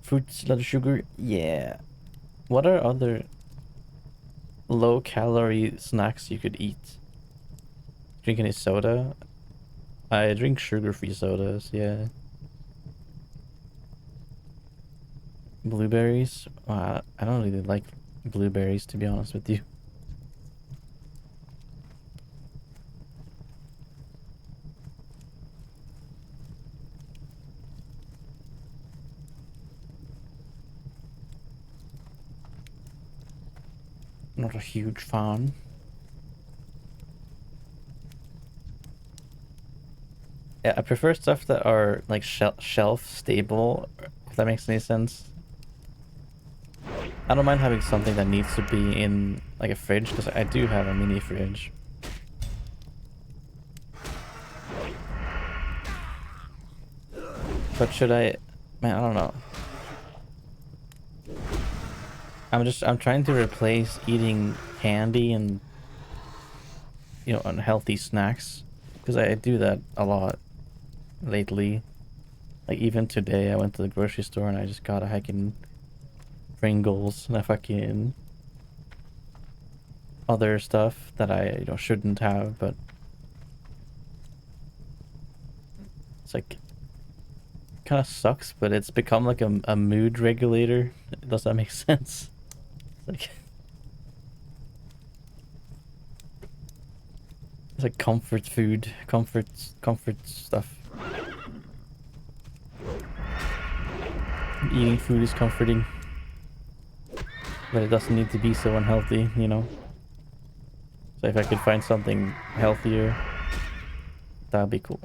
Fruits, a lot of sugar, yeah. What are other low-calorie snacks you could eat? Drink any soda? I drink sugar-free sodas, yeah. Blueberries? I don't really like blueberries, to be honest with you. Not a huge fan. Yeah, I prefer stuff that are like shelf stable, if that makes any sense. I don't mind having something that needs to be in like a fridge, because I do have a mini fridge. But should I... Man, I don't know. I'm trying to replace eating candy and, you know, unhealthy snacks, because I do that a lot lately. Like, even today I went to the grocery store and I just got a heckin' Pringles and a fucking other stuff that I, you know, shouldn't have, but it's like kind of sucks, but it's become like a mood regulator. Does that make sense? Like, it's like comfort food, comfort stuff. Eating food is comforting, but it doesn't need to be so unhealthy, you know. So if I could find something healthier, that'd be cool.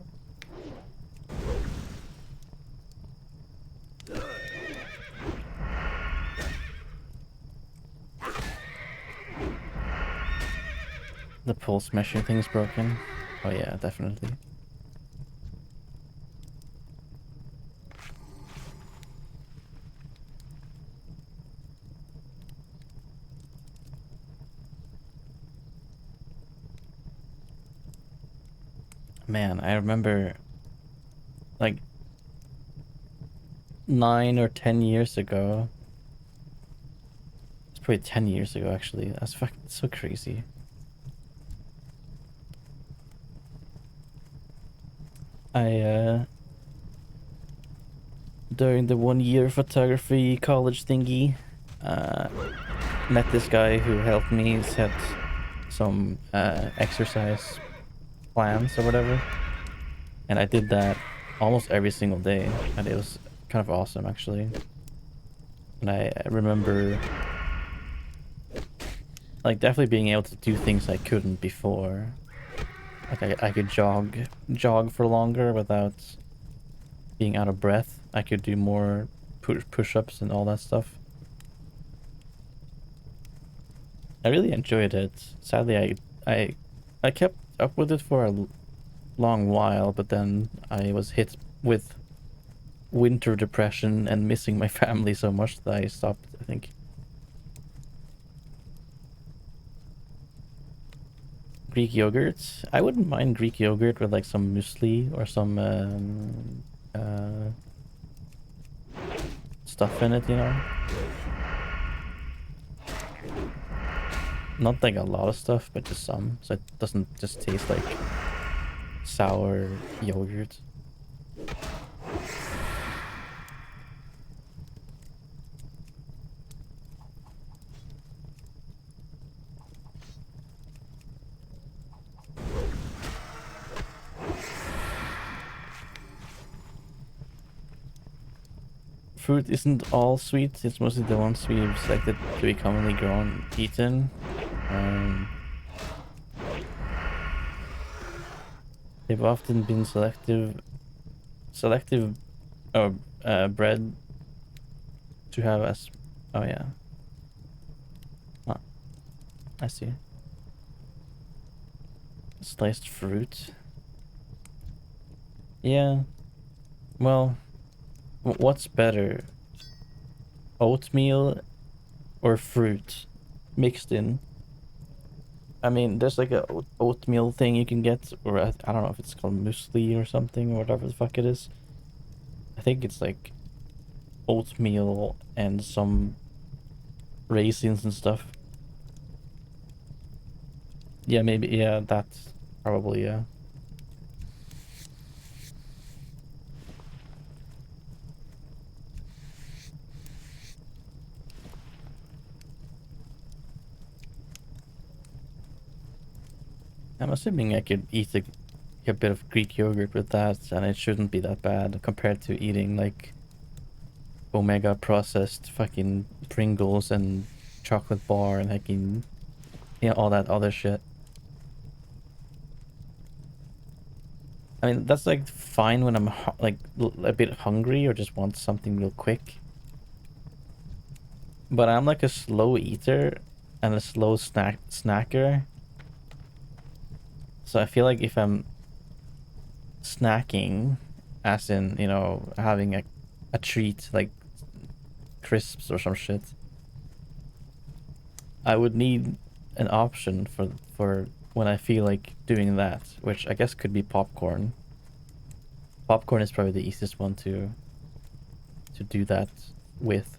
The pulse measuring thing's broken. Oh yeah, definitely. Man, I remember like 9 or 10 years ago. It's probably 10 years ago actually. That's fucking so crazy. I during the 1-year photography college thingy, met this guy who helped me set some exercise plans or whatever, and I did that almost every single day, and it was kind of awesome actually. And I remember like definitely being able to do things I couldn't before. Like I could jog for longer without being out of breath. I could do more push-ups and all that stuff. I really enjoyed it. Sadly, I kept up with it for a long while, but then I was hit with winter depression and missing my family so much that I stopped, I think. Greek yogurt? I wouldn't mind Greek yogurt with like some muesli or some stuff in it, you know? Not like a lot of stuff, but just some, so it doesn't just taste like sour yogurt. food isn't all sweet. It's mostly the ones we've selected to be commonly grown, eaten. They've often been selective or bred to have as. Oh yeah. Huh. I see. Sliced fruit. Yeah. Well, what's better? Oatmeal or fruit mixed in? I mean, there's like a oatmeal thing you can get, or I don't know if it's called muesli or something, or whatever the fuck it is. I think it's like oatmeal and some raisins and stuff. Yeah, maybe. Yeah, that's probably, yeah. I'm assuming I could eat a bit of Greek yogurt with that, and it shouldn't be that bad compared to eating like omega processed fucking Pringles and chocolate bar and fucking, you know, all that other shit. I mean, that's like fine when I'm like a bit hungry or just want something real quick. But I'm like a slow eater and a slow snacker. So I feel like if I'm snacking, as in, you know, having a treat like crisps or some shit, I would need an option for when I feel like doing that, which I guess could be popcorn. Popcorn is probably the easiest one to do that with.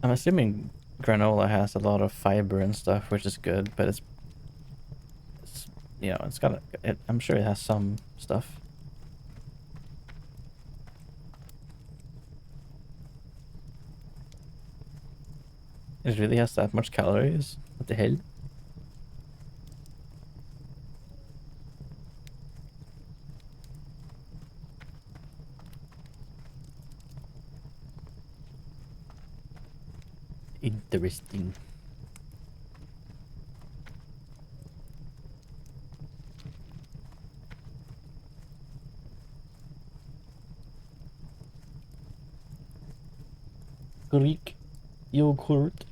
I'm assuming granola has a lot of fiber and stuff, which is good, but it's you know, it's got I'm sure it has some stuff. It really has that much calories? What the hell? Interesting. Greek yogurt.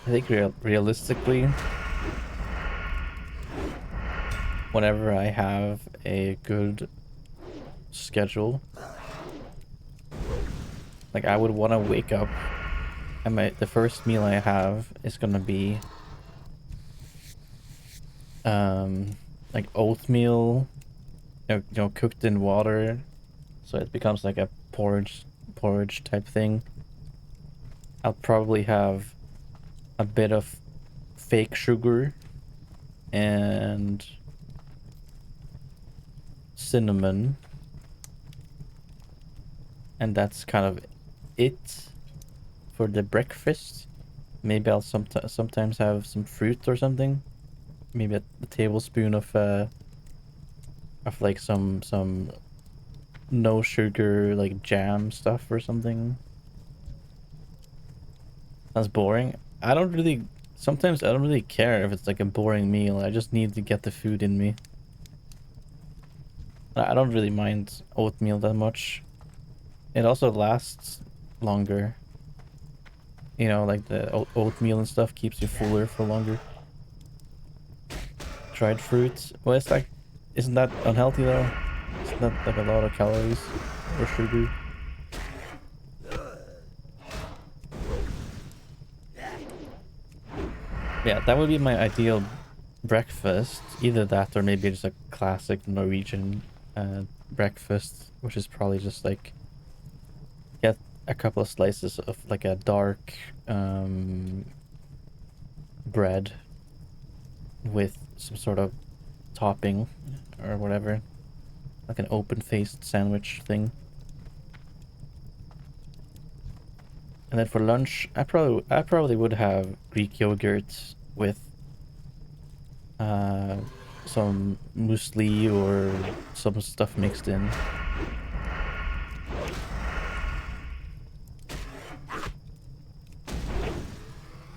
I think realistically, whenever I have a good schedule, like I would want to wake up and the first meal I have is gonna be like oatmeal, you know, cooked in water, so it becomes like a porridge type thing. I'll probably have a bit of fake sugar and cinnamon, and that's kind of it for the breakfast. Maybe I'll sometimes have some fruit or something. Maybe a tablespoon of like some no sugar like jam stuff or something. That's boring. Sometimes I don't really care if it's like a boring meal. I just need to get the food in me. I don't really mind oatmeal that much. It also lasts longer. You know, like the oatmeal and stuff keeps you fuller for longer. Dried fruits. Well, it's like, isn't that unhealthy though? Isn't that like a lot of calories or sugar? Yeah, that would be my ideal breakfast, either that or maybe just a classic Norwegian breakfast, which is probably just like get a couple of slices of like a dark bread with some sort of topping or whatever, like an open-faced sandwich thing. And then for lunch, I probably would have Greek yogurt with some muesli or some stuff mixed in.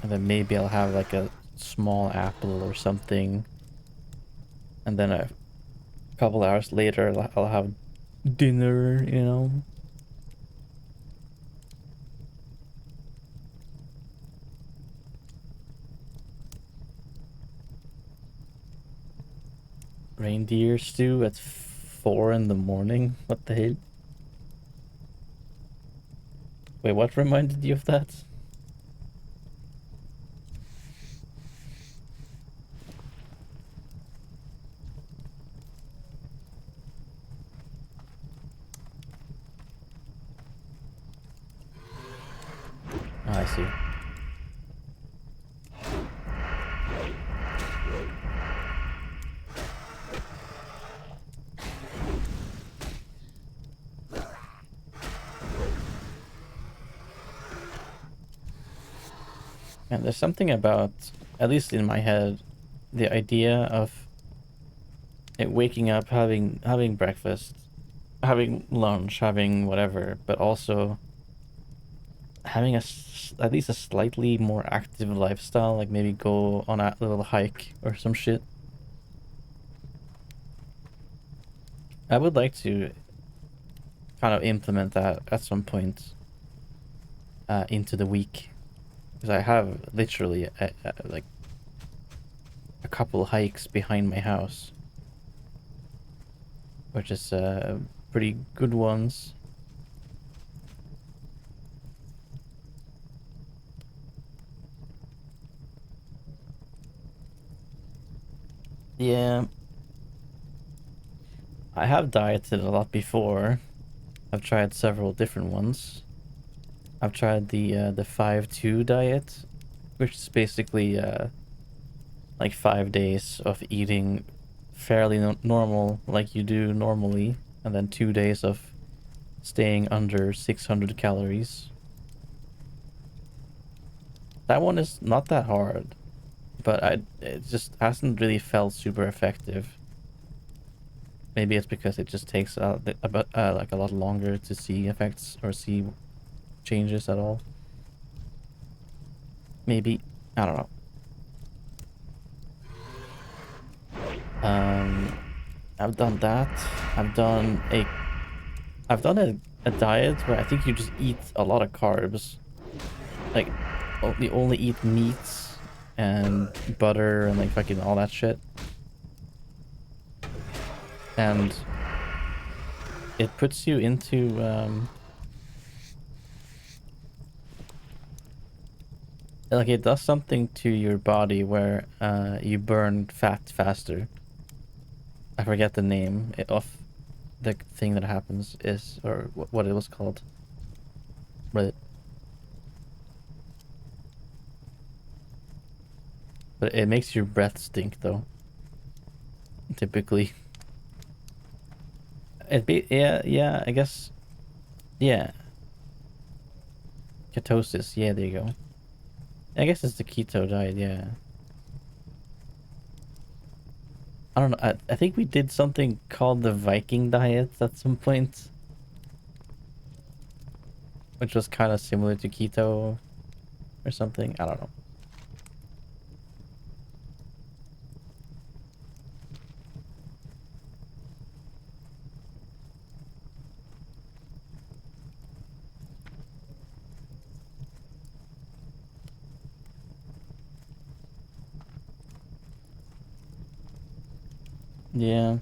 And then maybe I'll have like a small apple or something. And then a couple hours later, I'll have dinner, you know? Reindeer stew at 4 in the morning? What the hell? Wait, what reminded you of that? Oh, I see. And there's something about, at least in my head, the idea of it waking up, having breakfast, having lunch, having whatever, but also having at least a slightly more active lifestyle, like maybe go on a little hike or some shit. I would like to kind of implement that at some point into the week, because I have literally like a couple hikes behind my house, which is pretty good ones. Yeah, I have dieted a lot before. I've tried several different ones. I've tried the 5-2 diet, which is basically like 5 days of eating fairly normal, like you do normally, and then 2 days of staying under 600 calories. That one is not that hard, but it just hasn't really felt super effective. Maybe it's because it just takes like a lot longer to see effects or see changes at all. Maybe, I don't know. I've done that. I've done a I've done a diet where I think you just eat a lot of carbs. Like you only eat meats and butter and like fucking all that shit. And it puts you into like it does something to your body where you burn fat faster. I forget the name of the thing that happens is, or what it was called. But it makes your breath stink though. Typically. Yeah, I guess. Yeah. Ketosis. Yeah, there you go. I guess it's the keto diet, yeah. I don't know. I think we did something called the Viking diet at some point, which was kind of similar to keto or something. I don't know. Yeah.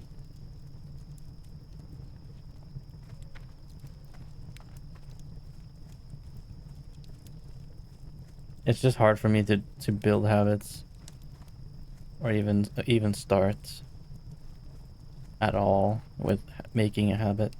It's just hard for me to build habits. or even start at all with making a habit.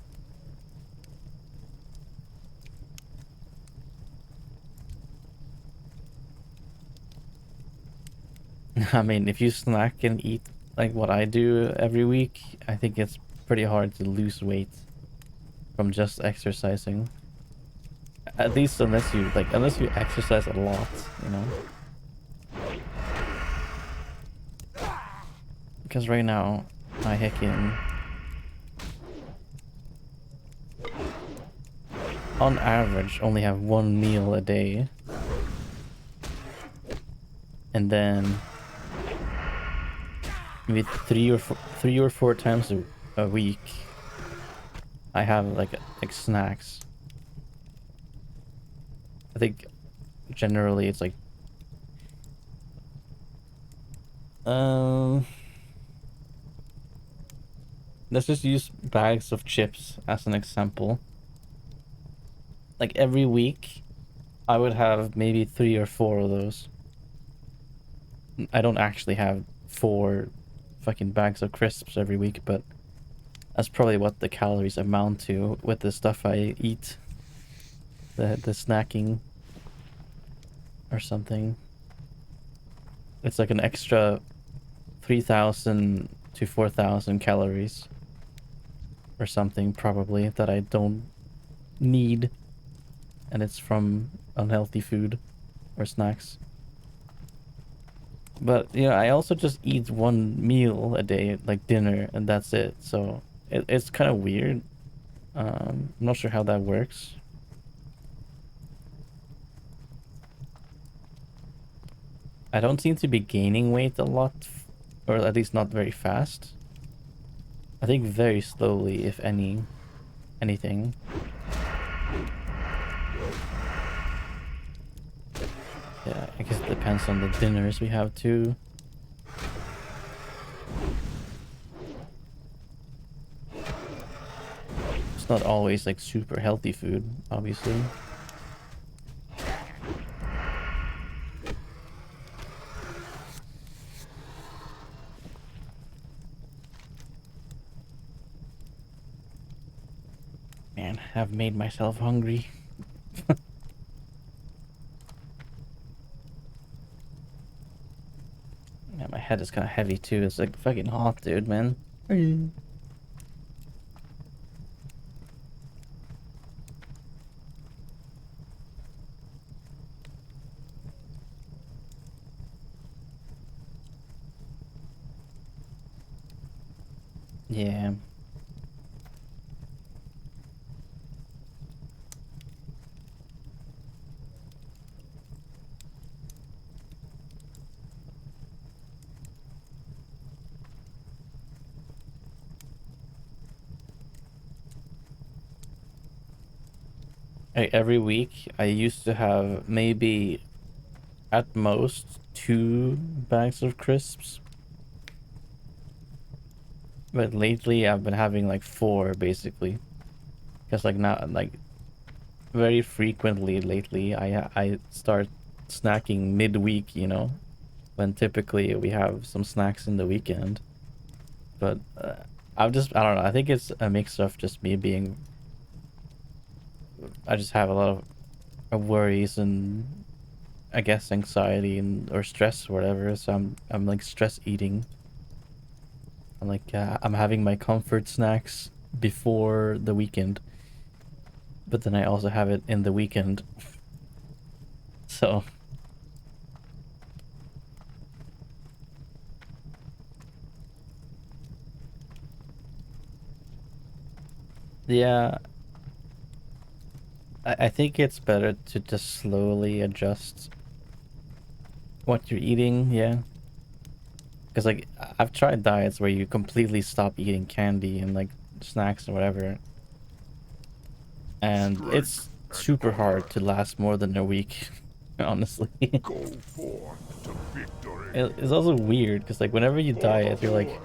I mean, if you snack and eat like what I do every week, I think it's pretty hard to lose weight from just exercising. At least unless you exercise a lot, you know? Because right now, I heckin' on average only have one meal a day. And then maybe three or four times a week I have like snacks. I think generally it's like let's just use bags of chips as an example. Like every week I would have maybe 3 or 4 of those. I don't actually have 4 fucking bags of crisps every week, but that's probably what the calories amount to with the stuff I eat. The snacking or something. It's like an extra 3,000 to 4,000 calories or something probably that I don't need, and it's from unhealthy food or snacks. But you know, I also just eat one meal a day, like dinner, and that's it. So it's kind of weird. I'm not sure how that works. I don't seem to be gaining weight a lot, or at least not very fast. I think very slowly, if anything. Yeah, I guess it depends on the dinners we have too. It's not always like super healthy food, obviously. Man, I've made myself hungry. Yeah, my head is kind of heavy too. It's like fucking hot, dude, man. Yeah. Every week I used to have maybe at most 2 bags of crisps, but lately I've been having like 4 basically, because like now, like very frequently lately I start snacking midweek, you know, when typically we have some snacks in the weekend. But I don't know, I think it's a mix of just me being, I just have a lot of worries and I guess anxiety and or stress or whatever, so I'm like stress eating. I'm like I'm having my comfort snacks before the weekend, but then I also have it in the weekend. So yeah, I think it's better to just slowly adjust what you're eating, yeah. Because like I've tried diets where you completely stop eating candy and like snacks and whatever, and it's Strength and super hard honor. to last more than a week, honestly. Go forth to victory. It's also weird because like whenever you For the diet, you're like, Horde.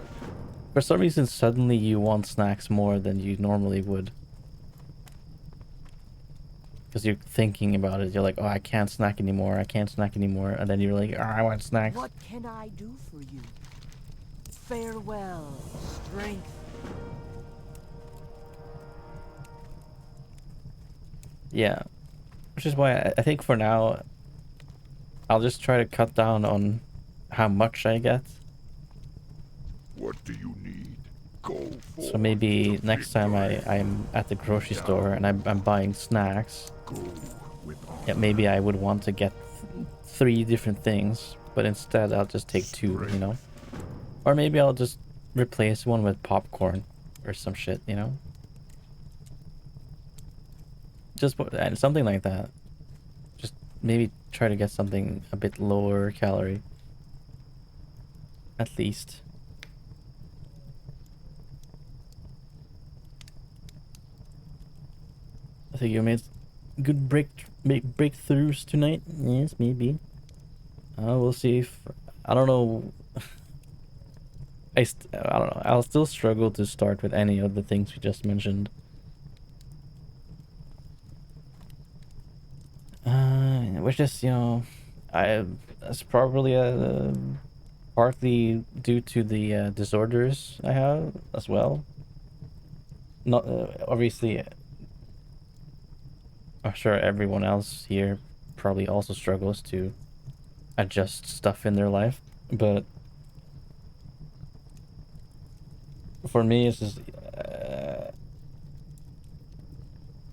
for some reason suddenly you want snacks more than you normally would. Because you're thinking about it. You're like, oh, I can't snack anymore. I can't snack anymore. And then you're like, oh, I want snacks. What can I do for you? Farewell, strength. Yeah. Which is why I think for now, I'll just try to cut down on how much I get. What do you need? Go for So maybe next time I'm at the grocery store and I'm buying snacks, Go with honor. yeah, maybe I would want to get 3 different things, but instead I'll just take 2, you know? Or maybe I'll just replace one with popcorn or some shit, you know? Just and something like that. Just maybe try to get something a bit lower calorie. At least. I think you made good breakthroughs tonight. Yes, maybe. We'll see if I don't know. I don't know. I'll still struggle to start with any of the things we just mentioned. Which is, you know, that's probably partly due to the disorders I have as well. Not obviously. I'm sure everyone else here probably also struggles to adjust stuff in their life, but for me, it's just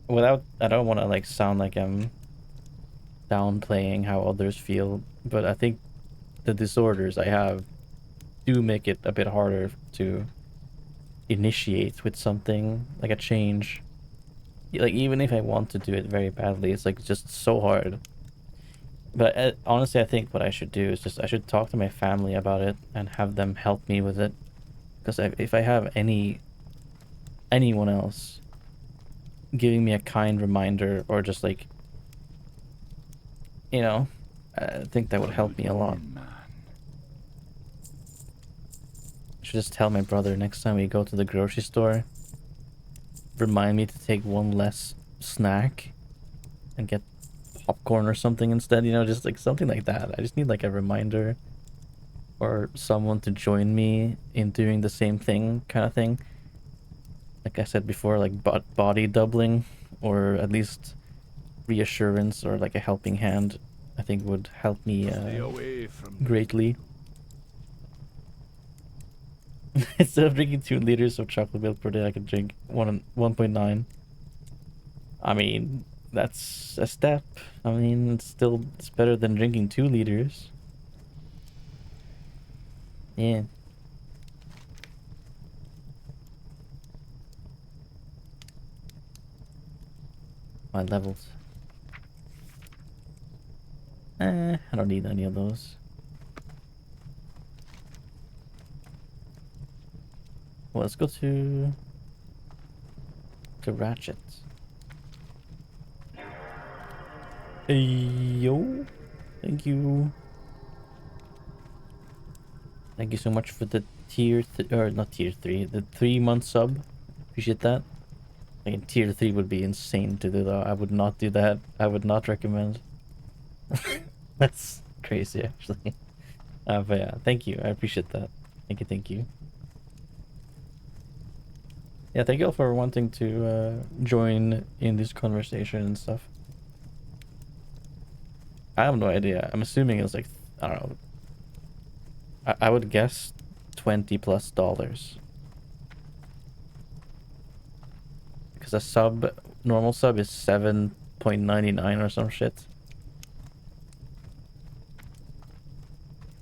I don't want to like sound like I'm downplaying how others feel, but I think the disorders I have do make it a bit harder to initiate with something like a change. Like even if I want to do it very badly, it's like just so hard. But honestly, I think what I should do is I should talk to my family about it and have them help me with it. Because if I have anyone else giving me a kind reminder or just like, you know, I think that would help me a lot. I should just tell my brother next time we go to the grocery store, remind me to take one less snack and get popcorn or something instead, you know, just like something like that. I just need like a reminder or someone to join me in doing the same thing kind of thing. Like I said before, like body doubling, or at least reassurance or like a helping hand, I think would help me greatly. Instead of drinking 2 liters of chocolate milk per day, I could drink 1.9. I mean, that's a step. I mean, it's better than drinking 2 liters. Yeah. My levels. I don't need any of those. Well, let's go to Ratchet. Hey, yo. Thank you. Thank you so much for the or not tier 3, the 3-month sub. Appreciate that. I mean, tier 3 would be insane to do though. I would not do that. I would not recommend. That's crazy actually. But yeah, thank you. I appreciate that. Thank you. Yeah, thank you all for wanting to join in this conversation and stuff. I have no idea. I'm assuming it's like, I don't know. I would guess $20+. Because a normal sub is 7.99 or some shit.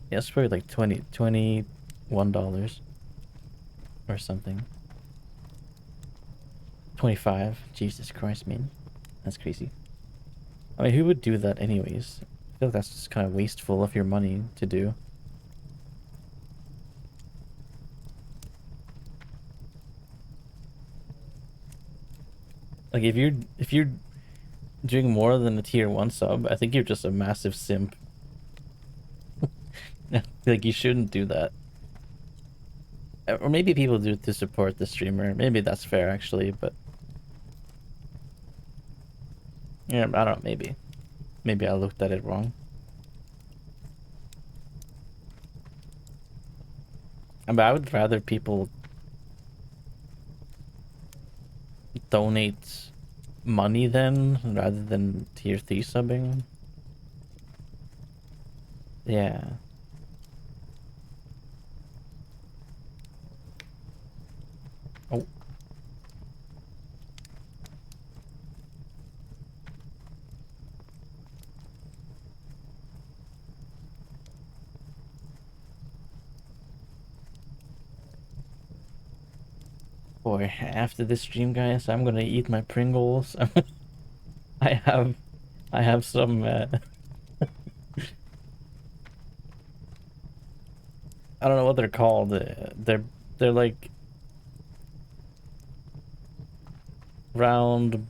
Yeah, it's probably like $21 or something. 25. Jesus Christ, man. That's crazy. I mean, who would do that anyways? I feel like that's just kind of wasteful of your money to do. Like if you're doing more than a tier 1 sub, I think you're just a massive simp. Like you shouldn't do that. Or maybe people do it to support the streamer. Maybe that's fair actually, but Yeah, I don't know, maybe. Maybe I looked at it wrong. But I would rather people donate money then, rather than tier 3 subbing. Yeah. Oh. Boy, after this stream, guys, I'm gonna eat my Pringles. I have, I have some. I don't know what they're called. They're like round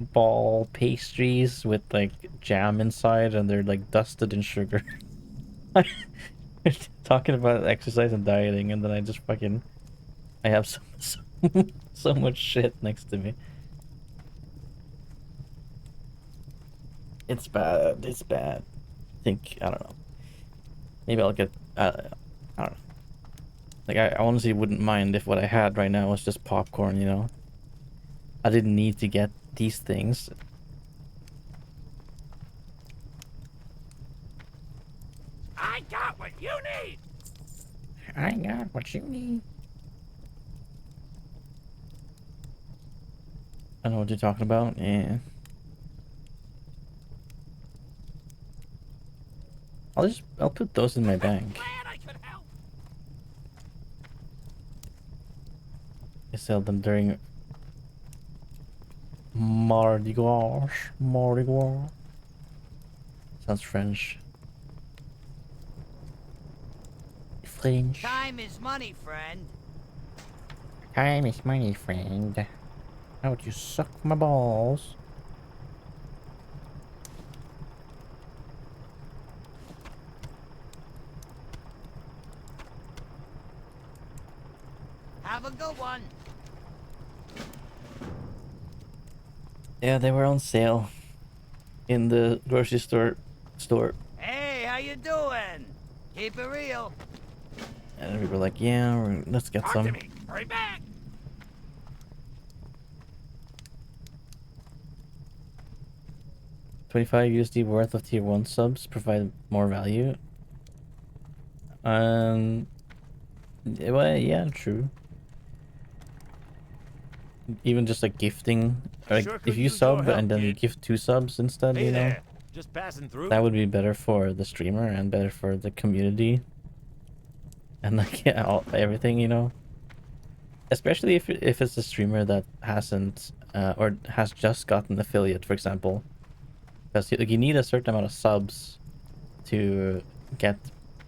ball pastries with like jam inside, and they're like dusted in sugar. Talking about exercise and dieting, and then I just fucking I have so much shit next to me. It's bad. It's bad. I think I don't know. Maybe I'll get. I don't know. Like I honestly wouldn't mind if what I had right now was just popcorn. You know. I didn't need to get these things. I got what you need. I got what you need. I know what you're talking about. Yeah. I'll put those in my bank. Glad I could help. I sell them during Mardi Gras. Mardi Gras. Sounds French. French. Time is money, friend. Time is money, friend. How would you suck my balls? Have a good one. Yeah, they were on sale in the grocery store. Hey, how you doing? Keep it real. And we were like, yeah, let's get Talk some. to me. Hurry back. $25 worth of tier 1 subs provide more value. Well, yeah, true. Even just like gifting, like Sure if could you use your sub help, and then you kid. give 2 subs instead, Hey you know, there, just passing through. that would be better for the streamer and better for the community. And like yeah, everything, you know. Especially if it's a streamer that hasn't or has just gotten affiliate, for example, because you need a certain amount of subs to get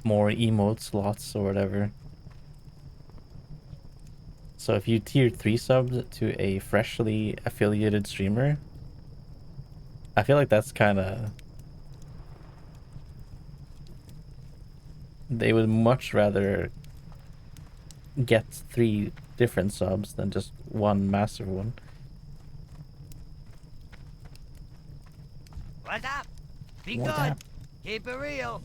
more emote slots or whatever. So if you tier 3 subs to a freshly affiliated streamer, I feel like that's kind of... They would much rather get 3 different subs than just one massive one. What's up? Be What's good. up? Keep it real.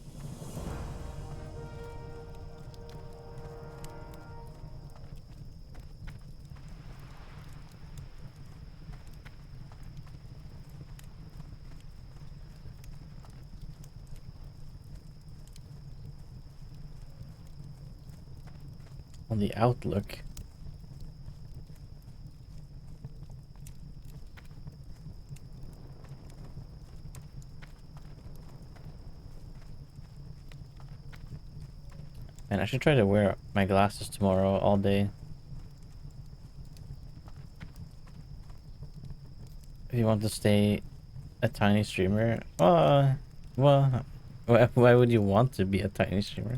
On the Outlook. Man, I should try to wear my glasses tomorrow all day. If you want to stay a tiny streamer, well, why would you want to be a tiny streamer?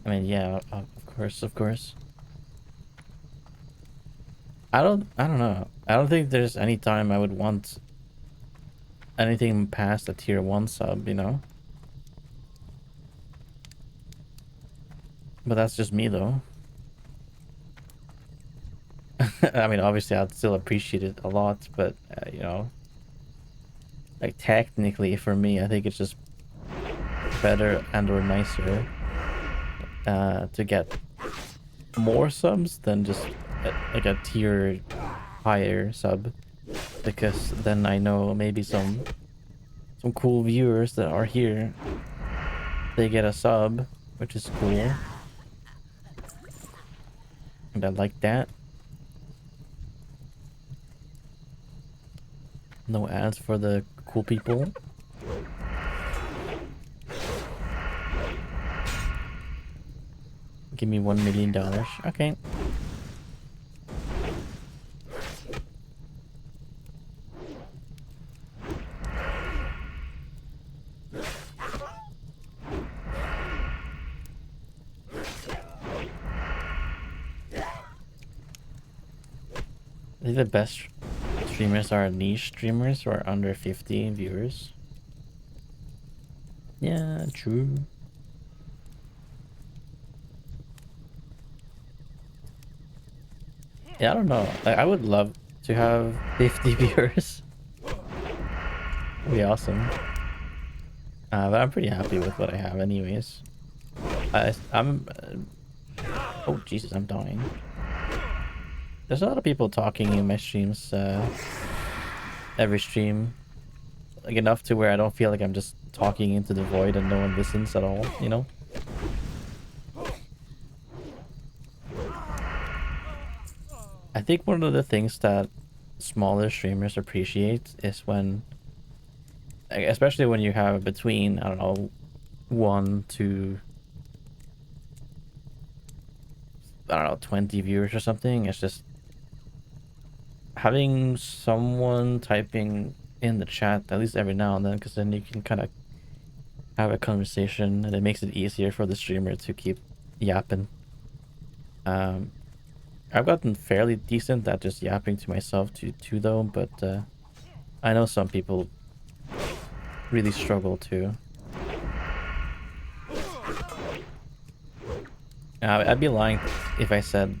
I mean, yeah, of course. I don't know. I don't think there's any time I would want anything past a tier 1 sub, you know? But that's just me though. I mean, obviously I'd still appreciate it a lot, but you know, like technically for me, I think it's just better and or nicer to get more subs than just like a tier higher sub, because then I know maybe some cool viewers that are here, they get a sub, which is cool, and I like that. No ads for the cool people. Give me $1 million. Okay. I think the best streamers are niche streamers who are under 50 viewers. Yeah, true. Yeah, I don't know. Like, I would love to have 50 viewers. That'd be awesome. But I'm pretty happy with what I have anyways. I'm... oh, Jesus, I'm dying. There's a lot of people talking in my streams, every stream. Like, enough to where I don't feel like I'm just talking into the void and no one listens at all, you know? I think one of the things that smaller streamers appreciate is when, especially when you have between, I don't know, 1 to, I don't know, 20 viewers or something. It's just having someone typing in the chat at least every now and then, because then you can kind of have a conversation and it makes it easier for the streamer to keep yapping. I've gotten fairly decent at just yapping to myself too though, but I know some people really struggle too. I'd be lying if I said,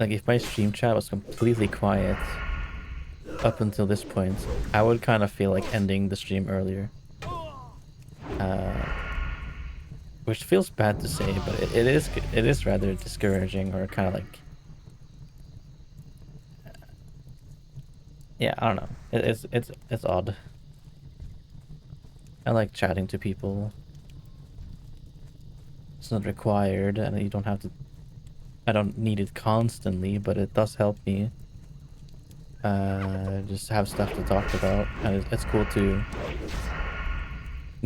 like, if my stream chat was completely quiet up until this point, I would kind of feel like ending the stream earlier. Which feels bad to say, but it is rather discouraging, or kind of like, yeah, I don't know. It's odd. I like chatting to people. It's not required, and you don't have to. I don't need it constantly, but it does help me. Just have stuff to talk about, and it's cool to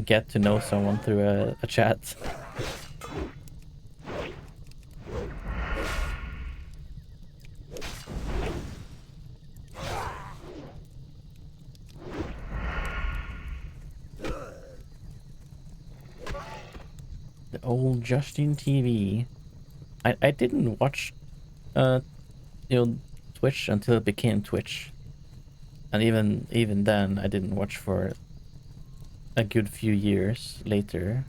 get to know someone through a chat. The old Justin TV. I didn't watch you know, Twitch until it became Twitch, and even then I didn't watch for a good few years later.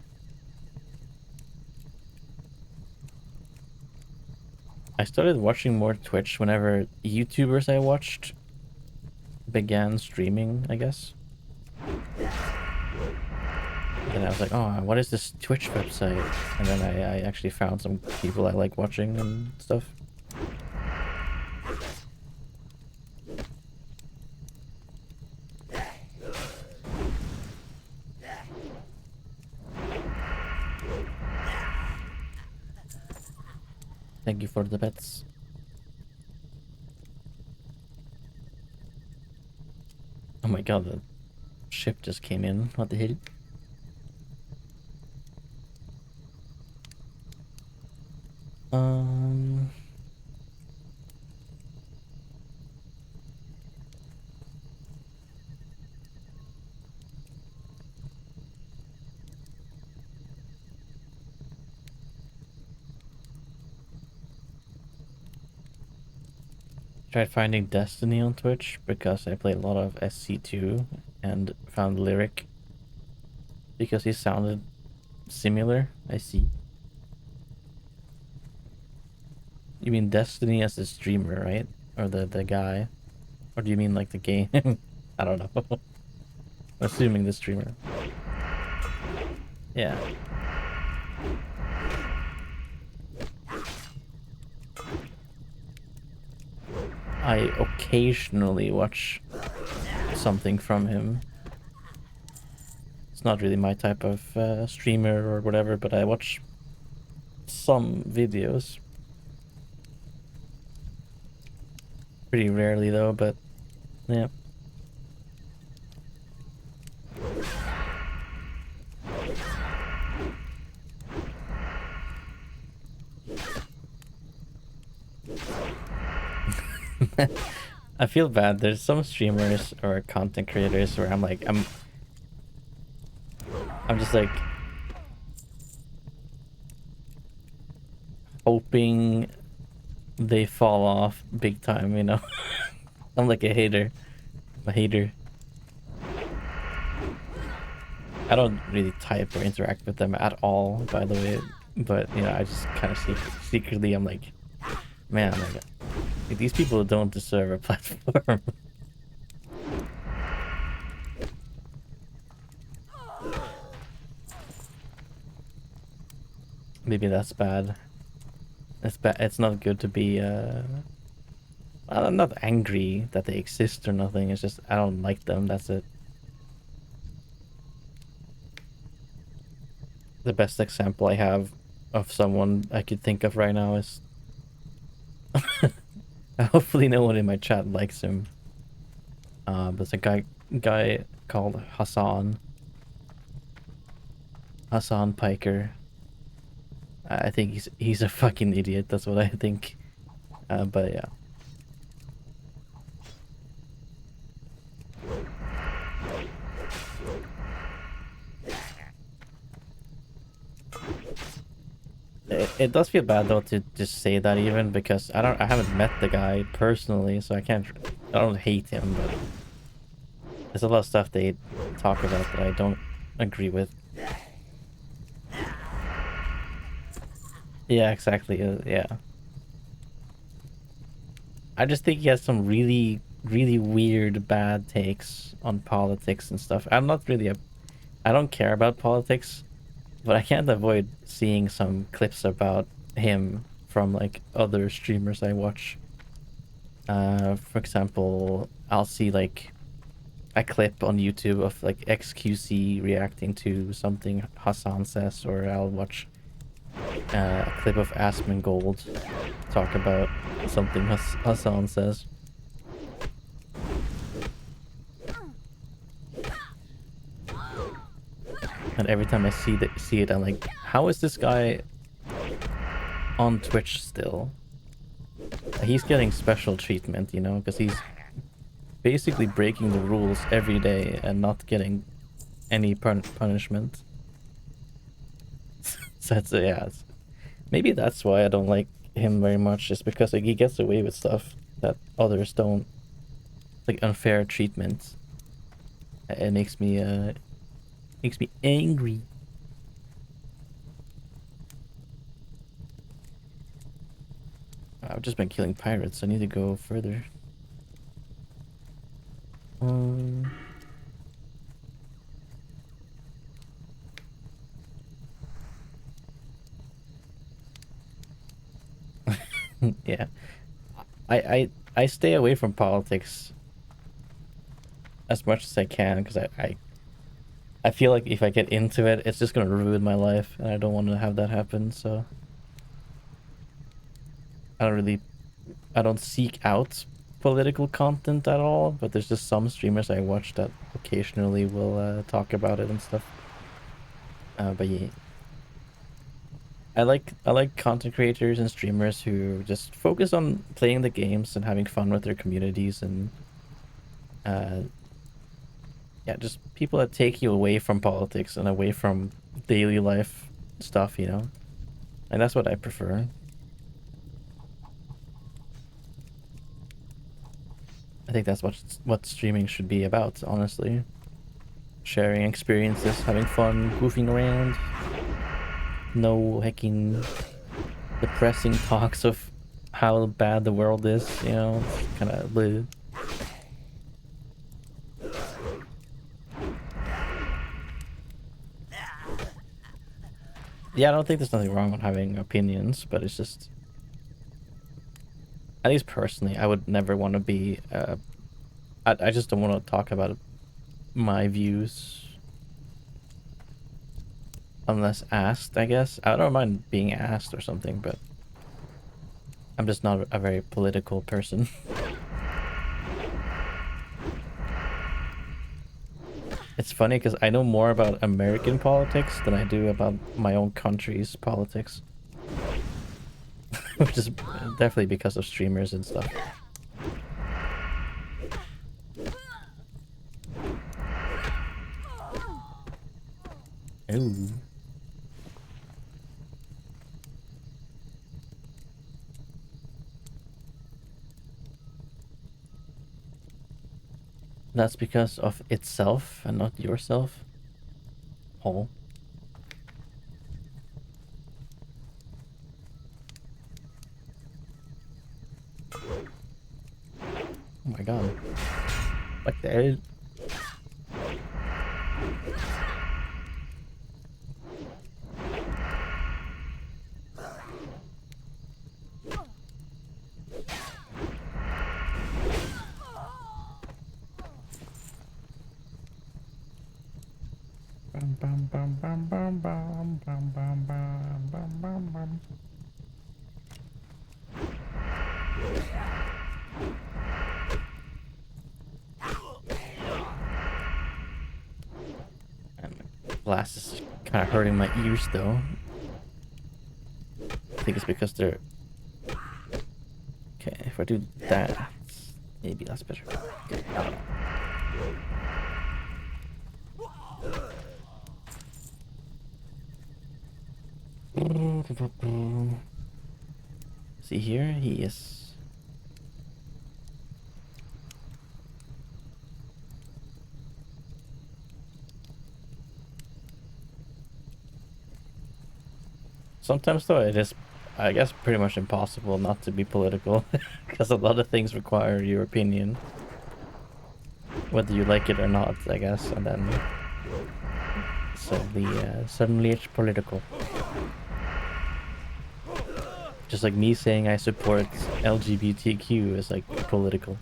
I started watching more Twitch whenever YouTubers I watched began streaming, I guess. And I was like, oh, what is this Twitch website? And then I actually found some people I like watching and stuff. Thank you for the bets. Oh my god, the ship just came in. What the hell? Tried finding Destiny on Twitch because I play a lot of SC2 and found Lyric because he sounded similar. I see. You mean Destiny as the streamer, right? Or the guy? Or do you mean like the game? I don't know. I'm assuming the streamer. Yeah. I occasionally watch something from him. It's not really my type of streamer or whatever, but I watch some videos. Pretty rarely though, but yeah. I feel bad. There's some streamers or content creators where I'm like, I'm just like hoping they fall off big time, you know. I'm like a hater. I'm a hater. I don't really type or interact with them at all, by the way. But you know, I just kind of secretly, I'm like, man, like, these people don't deserve a platform. Maybe that's bad. It's bad. It's not good to be. I'm not angry that they exist or nothing. It's just I don't like them. That's it. The best example I have of someone I could think of right now is. Hopefully, no one in my chat likes him. There's a guy called Hassan. Hassan Piker. I think he's a fucking idiot. That's what I think. But yeah. It does feel bad though to just say that, even because I haven't met the guy personally, so I don't hate him, but there's a lot of stuff they talk about that I don't agree with. Yeah, exactly. Yeah. I just think he has some really, really weird, bad takes on politics and stuff. I don't care about politics, but I can't avoid seeing some clips about him from like other streamers I watch. For example, I'll see like a clip on YouTube of like XQC reacting to something Hassan says, or I'll watch a clip of Asmongold talk about something Hassan says. And every time I see it, I'm like, how is this guy on Twitch still? He's getting special treatment, you know, because he's basically breaking the rules every day and not getting any punishment. So maybe that's why I don't like him very much, is because like he gets away with stuff that others don't, like unfair treatment. It makes me angry. I've just been killing pirates. I need to go further. Yeah. I stay away from politics as much as I can, because I feel like if I get into it, it's just gonna ruin my life, and I don't want to have that happen, so I don't seek out political content at all, but there's just some streamers I watch that occasionally will talk about it and stuff. But yeah, I like content creators and streamers who just focus on playing the games and having fun with their communities, and yeah, just people that take you away from politics and away from daily life stuff, you know? And that's what I prefer. I think that's what streaming should be about, honestly. Sharing experiences, having fun, goofing around. No hecking depressing talks of how bad the world is, you know, it's kind of bleh. Yeah, I don't think there's nothing wrong with having opinions, but it's just, at least personally, I would never want to be, I just don't want to talk about my views unless asked, I guess. I don't mind being asked or something, but I'm just not a very political person. It's funny because I know more about American politics than I do about my own country's politics. Which is definitely because of streamers and stuff. Ooh. That's because of itself and not yourself. Oh. Oh my god. What the hell? Bum, bum, bum, bum, bum, bum, bum, bum, bum, bum, bum, bum. And my glasses is kind of hurting my ears though. I think it's because they're... Okay, if I do that, maybe that's better. Okay. See here, he is. Sometimes though, it is, I guess, pretty much impossible not to be political, because a lot of things require your opinion, whether you like it or not, I guess, and then suddenly it's political. Just like me saying I support LGBTQ is like political.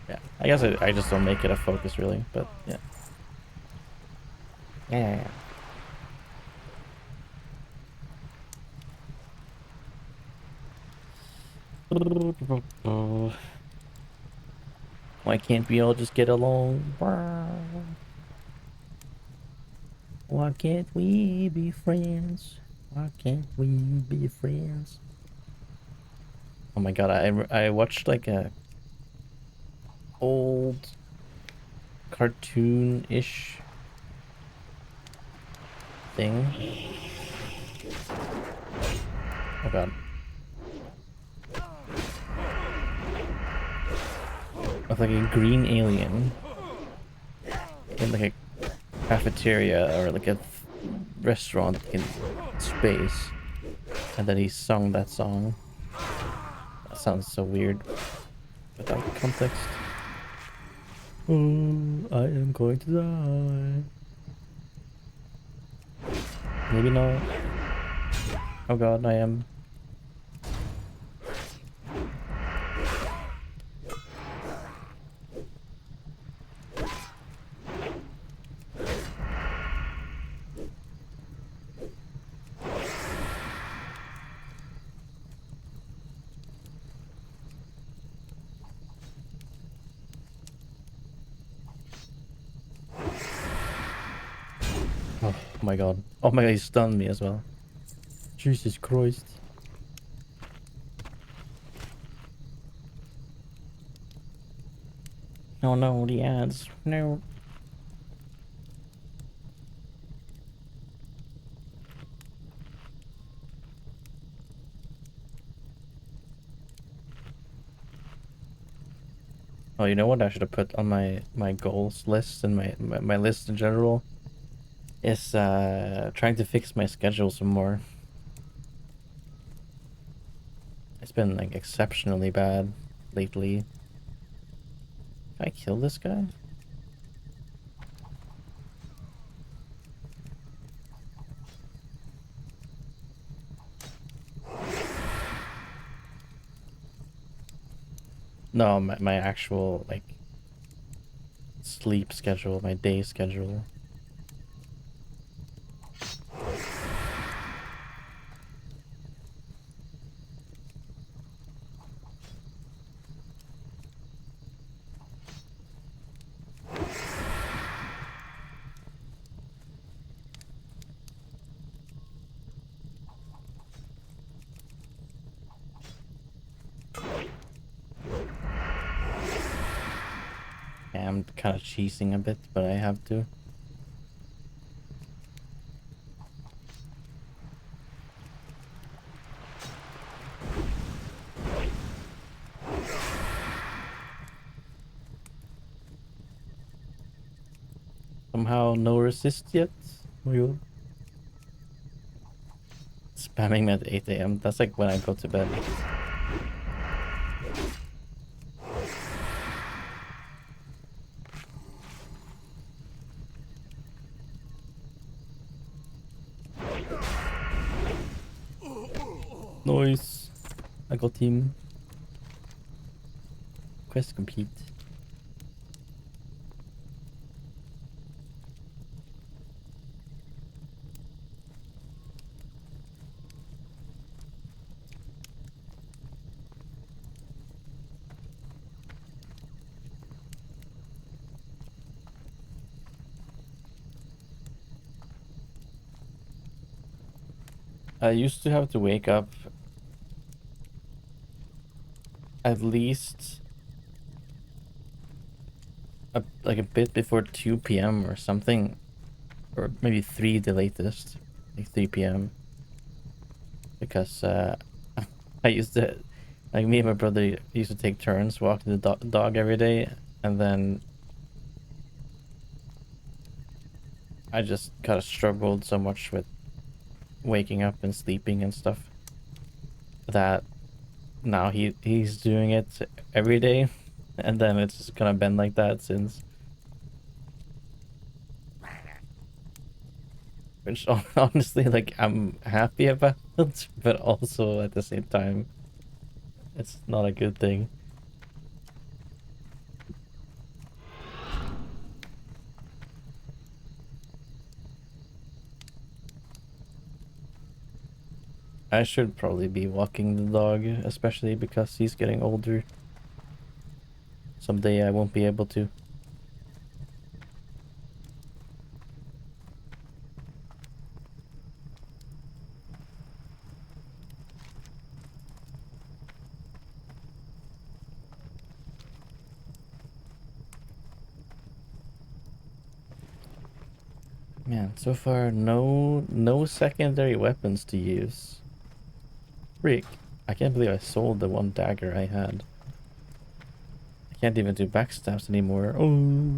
Yeah, I guess I just don't make it a focus really, but yeah. Yeah. Why can't we all just get along? Why can't we be friends? Why can't we be friends? Oh my god, I watched like a old cartoon-ish thing. Oh god. Of like a green alien in like a cafeteria or like a restaurant in space, and then he sung that song. That sounds so weird without context. Oh, I am going to die. Maybe not. Oh god, I am. Oh my god. Oh my god, he stunned me as well. Jesus Christ. Oh no, the ads. No. Oh, you know what I should have put on my goals list and my list in general is trying to fix my schedule some more. It's been like exceptionally bad lately. Can I kill this guy? No, my actual like sleep schedule, my day schedule. Yeah, I'm kind of cheesing a bit, but I have to. Somehow no resist yet. We'll spamming me at 8 a.m. That's like when I go to bed. Nice. I got him. Quest complete. I used to have to wake up at least like a bit before 2 p.m. or something, or maybe 3 the latest, like 3 p.m. because I used to, like me and my brother used to take turns walking the dog every day, and then I just kind of struggled so much with waking up and sleeping and stuff that now he's doing it every day, and then it's just kind of been like that since. Which honestly, like, I'm happy about, but also at the same time, it's not a good thing. I should probably be walking the dog, especially because he's getting older. Someday I won't be able to. Man, so far no secondary weapons to use. Freak. I can't believe I sold the one dagger I had. I can't even do backstabs anymore. Oh.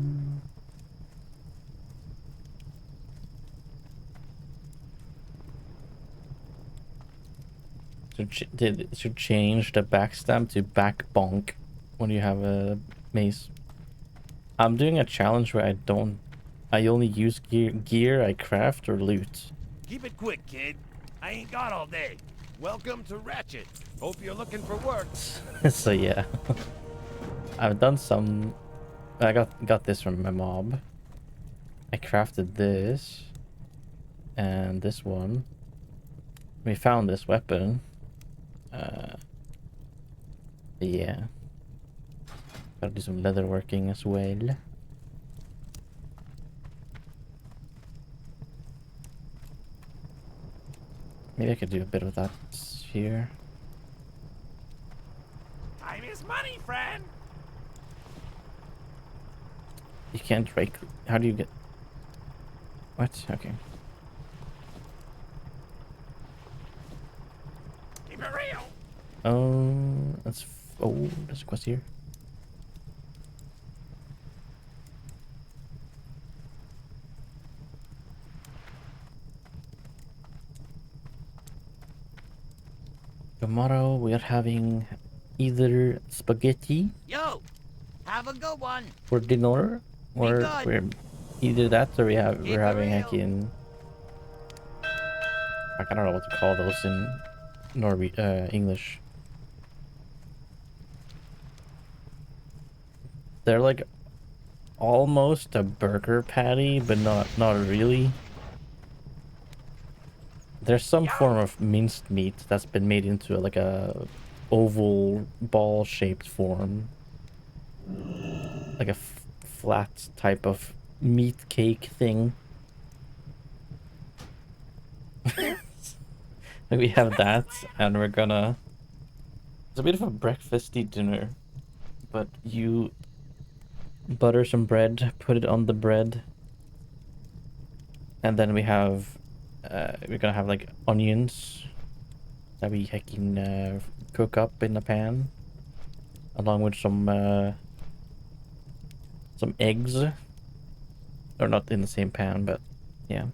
Should change the backstab to back bonk when you have a mace. I'm doing a challenge where I only use gear I craft or loot. Keep it quick, kid. I ain't got all day. Welcome to Ratchet. Hope you're looking for work. So yeah. I've done some. I got this from my mob. I crafted this and this one. We found this weapon. Yeah. Gotta do some leather working as well. Maybe I could do a bit of that here. Time is money, friend. You can't break. How do you get? What? Okay. Keep it real. Oh, oh, there's a quest here. tomorrow we are having either spaghetti Yo, have a good one. for dinner, Be or good. we're either that, or Keep we're it having real. heckin', like, I don't know what to call those in English. They're like almost a burger patty, but not really. There's some form of minced meat that's been made into like a oval ball shaped form, like a flat type of meat cake thing. We have that, and we're gonna. It's a bit of a breakfasty dinner, but you butter some bread, put it on the bread, and then we're gonna have like onions that we can cook up in the pan, along with some eggs, or not in the same pan, but yeah,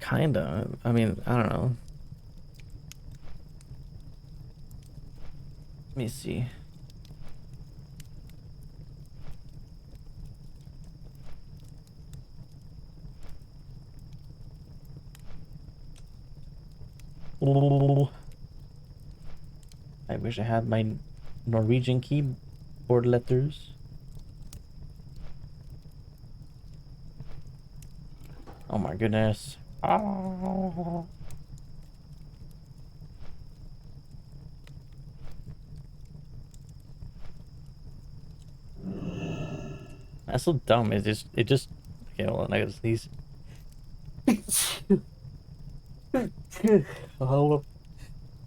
kinda. I mean, I don't know. Let me see. I wish I had my Norwegian keyboard letters. Oh my goodness. Oh. That's so dumb. It just okay, hold on, I gotta sneeze. Hold up.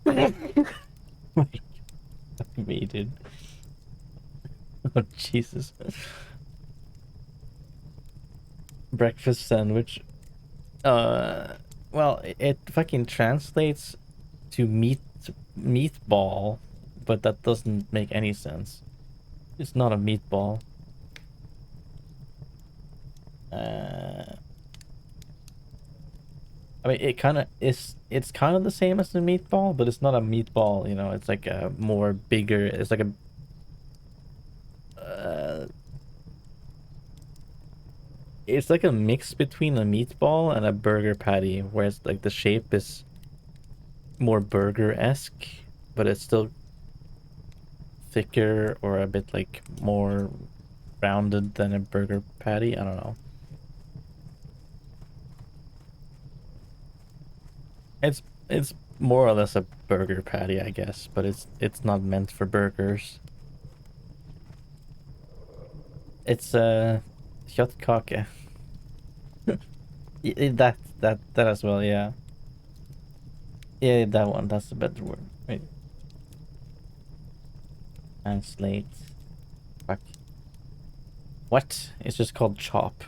My God, me, dude. Oh Jesus. Breakfast sandwich. Well, it fucking translates to meatball, but that doesn't make any sense. It's not a meatball. I mean, it kind of is. It's kind of the same as the meatball, but it's not a meatball. You know, it's like a more bigger. It's like a. It's like a mix between a meatball and a burger patty, whereas like the shape is more burger-esque, but it's still thicker or a bit like more rounded than a burger patty. I don't know. It's more or less a burger patty, I guess, but it's not meant for burgers. It's kjøttkake. That as well, yeah. Yeah, that one. That's the better word. Wait. Translate. Fuck. What? It's just called chop.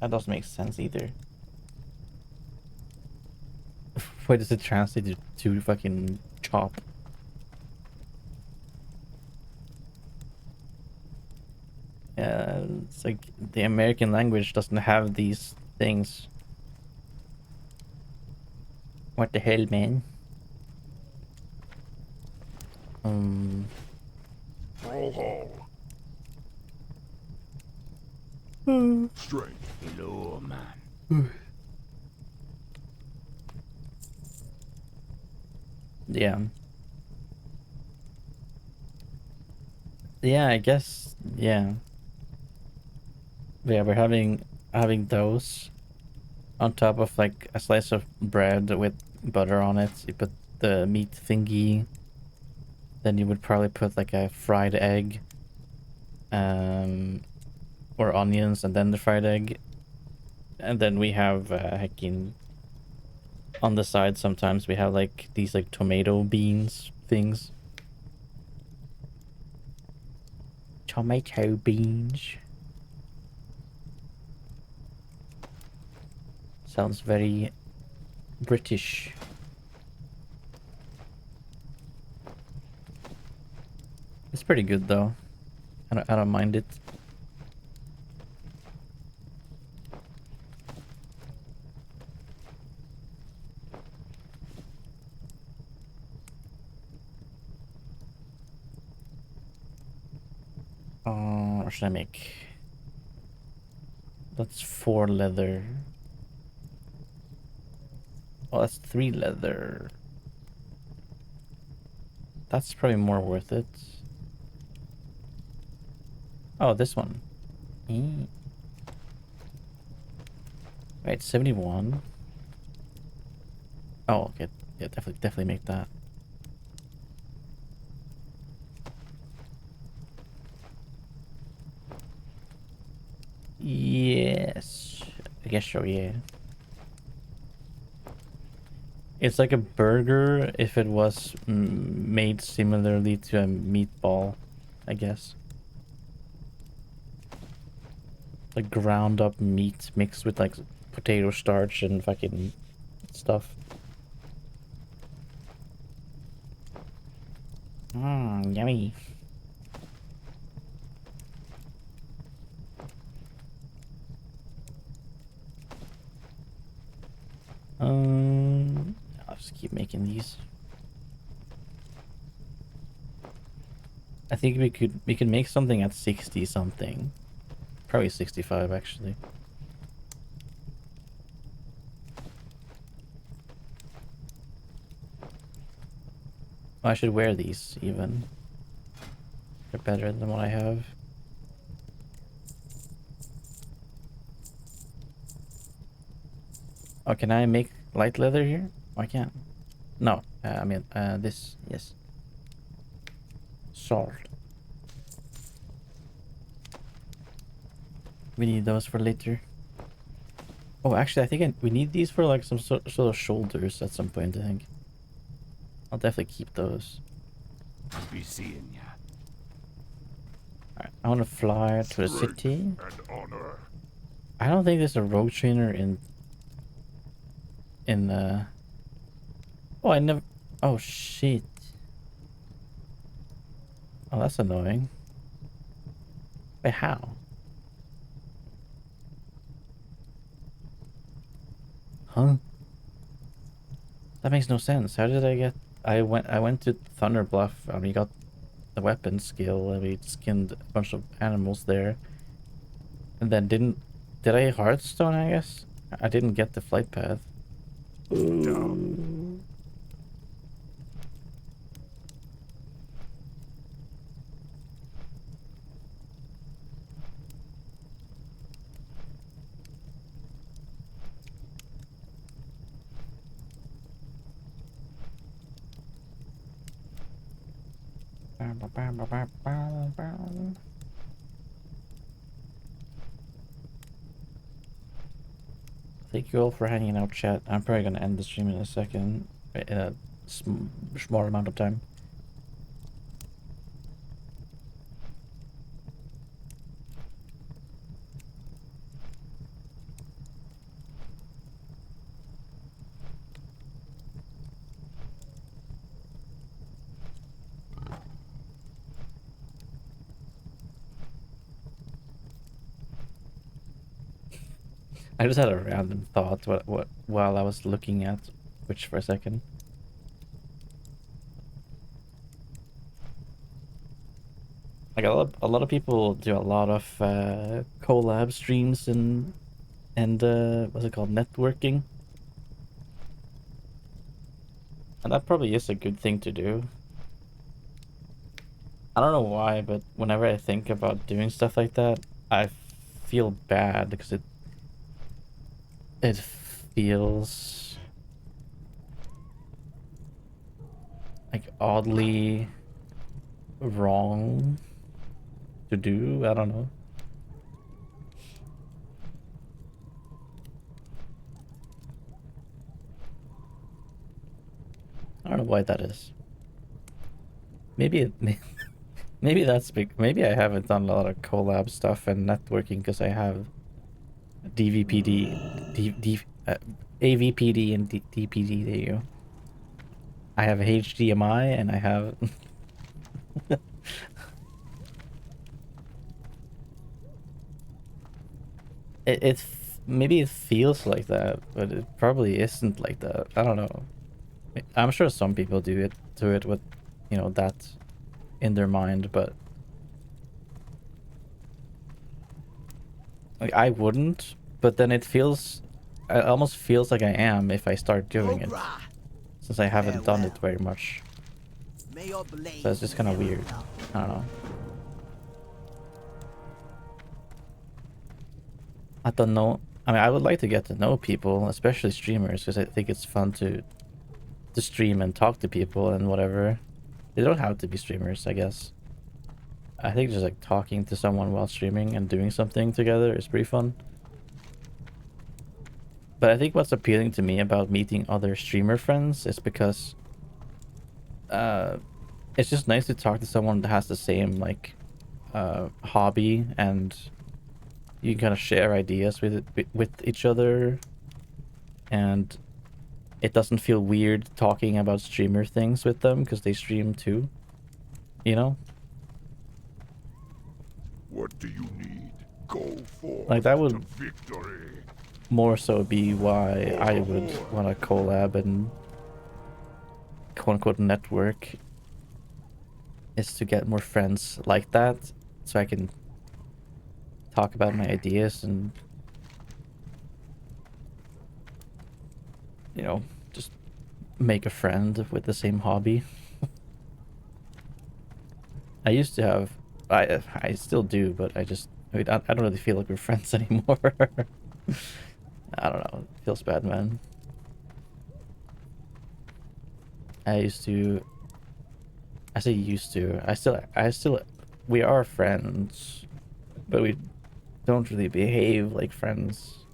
That doesn't make sense either. Why does it translate to fucking chop? Yeah, it's like the American language doesn't have these things. What the hell, man? Brawl Strength. Hello, man. Yeah. Yeah, I guess, yeah. Yeah, we're having those on top of like a slice of bread with butter on it. You put the meat thingy. Then you would probably put like a fried egg, or onions, and then the fried egg. And then we have heckin' on the side. Sometimes we have like these like tomato beans things. Tomato beans. Sounds very British. It's pretty good though. I don't mind it. much should I make? That's 4 leather. Oh, that's 3 leather. That's probably more worth it. Oh, this one. Wait, 71. Oh, okay. Yeah, definitely make that. Yes. I guess so, yeah. It's like a burger if it was made similarly to a meatball, I guess. Like ground up meat mixed with like potato starch and fucking stuff. Yummy. I'll just keep making these. I think we could make something at 60 something. Probably 65 actually. I should wear these even. They're better than what I have. Oh, can I make light leather here? Oh, I can't. No, I mean, this, yes. Salt. We need those for later. Oh, actually, I think we need these for like some sort of shoulders at some point, I think. I'll definitely keep those. Be seeing ya. Alright, I want to fly to a city. And honor. I don't think there's a rogue trainer in oh, I never. Oh shit. Oh, that's annoying. Wait, how? Huh? That makes no sense. How did I get? I went to ThunderBluff and we got the weapon skill and we skinned a bunch of animals there. And then did I Hearthstone, I guess? I didn't get the flight path. Down. Thank you all for hanging out, chat. I'm probably gonna end the stream in a second, in a small amount of time. I just had a random thought while I was looking at Twitch for a second. Like a lot of people do a lot of collab streams and what's it called, networking, and that probably is a good thing to do. I don't know why, but whenever I think about doing stuff like that, I feel bad because it feels like oddly wrong to do. I don't know. I don't know why that is. Maybe maybe that's big. Maybe I haven't done a lot of collab stuff and networking because I have DVPD, AVPD and DPD. There you go. I have HDMI and I have maybe it feels like that, but it probably isn't like that. I don't know. I'm sure some people do it with, you know, that in their mind, but Like, I wouldn't, but then it almost feels like I am if I start doing it, Ogra, since I haven't done it farewell. very much. May your So it's blades just kind of never weird. dull. I don't know. I don't know. I mean, I would like to get to know people, especially streamers, because I think it's fun to stream and talk to people and whatever. They don't have to be streamers, I guess. I think just like talking to someone while streaming and doing something together is pretty fun. But I think what's appealing to me about meeting other streamer friends is because it's just nice to talk to someone that has the same like hobby, and you can kind of share ideas with each other, and it doesn't feel weird talking about streamer things with them because they stream too, you know? What do you need? Go Like forth that to would victory. more so be why For I the would Horde. want to collab and quote unquote network, is to get more friends like that so I can talk about my ideas and, you know, just make a friend with the same hobby. I used to have, I still do, but I mean, I don't really feel like we're friends anymore. I don't know. It feels bad, man. I say used to. We are friends, but we don't really behave like friends.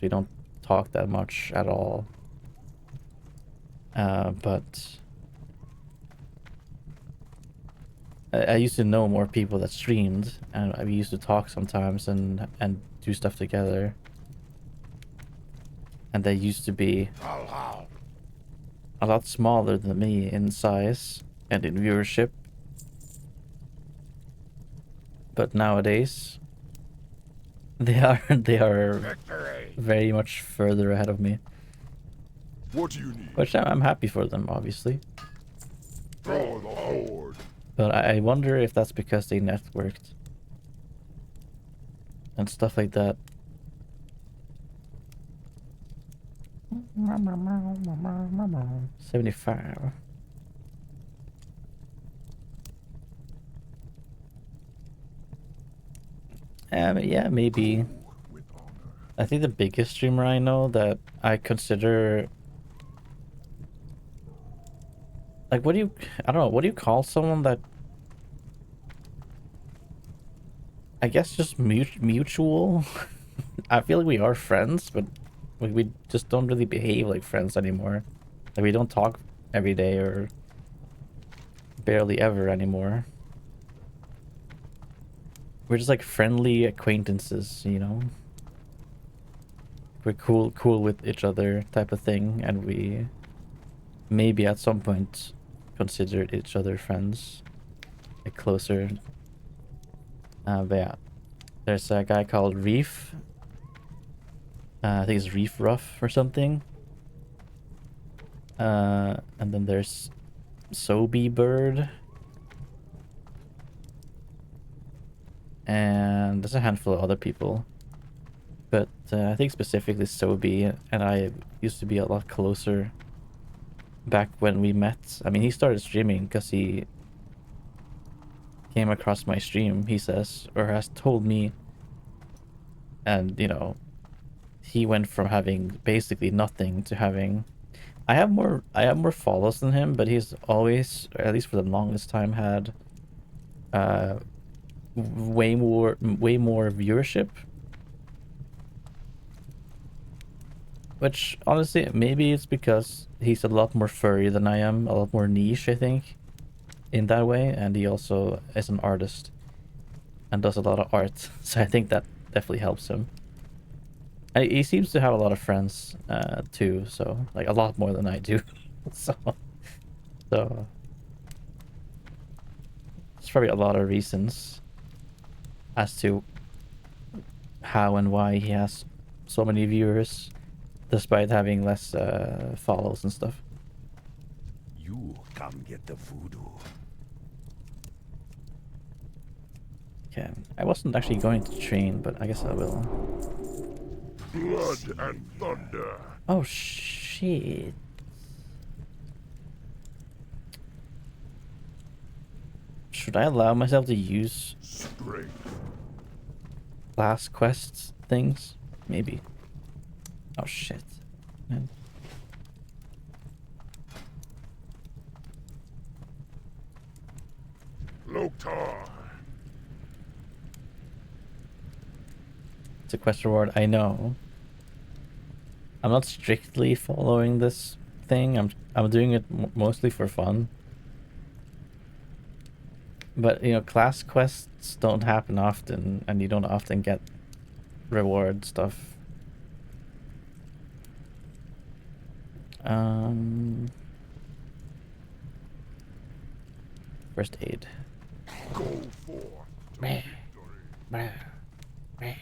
We don't talk that much at all. But I used to know more people that streamed, and we used to talk sometimes and do stuff together. And they used to be How? a lot smaller than me in size and in viewership. But nowadays, they are Victory. very much further ahead of me, What do you need? which I'm happy for them, obviously. For the Horde. But I wonder if that's because they networked and stuff like that. 75. Yeah, maybe. With honor. I think the biggest streamer I know that I consider, like, I don't know, what do you call someone that, I guess just mutual? I feel like we are friends, but we just don't really behave like friends anymore. Like, we don't talk every day or barely ever anymore. We're just like friendly acquaintances, you know? We're cool with each other type of thing, and we maybe at some point considered each other friends, like closer. But yeah, there's a guy called Reef. I think it's Reef Ruff or something. And then there's Sobe Bird. And there's a handful of other people. But I think specifically Sobe and I used to be a lot closer back when we met. I mean, he started streaming because he came across my stream, he says, or has told me. And, you know, he went from having basically nothing to having... I have more follows than him, but he's always, or at least for the longest time, had way more viewership. Which, honestly, maybe it's because he's a lot more furry than I am, a lot more niche, I think, in that way, and he also is an artist and does a lot of art, so I think that definitely helps him. And he seems to have a lot of friends, too, so, like, a lot more than I do. so there's probably a lot of reasons as to how and why he has so many viewers, despite having less follows and stuff. You come get the voodoo. Okay, I wasn't actually going to train, but I guess I will. Blood and thunder. Oh shit. Should I allow myself to use Strength. last quests things? Maybe. Oh shit. Man. Loktar. It's a quest reward, I know. I'm not strictly following this thing. I'm doing it mostly for fun. But you know, class quests don't happen often, and you don't often get reward stuff. First aid. Go forth to Meh. victory.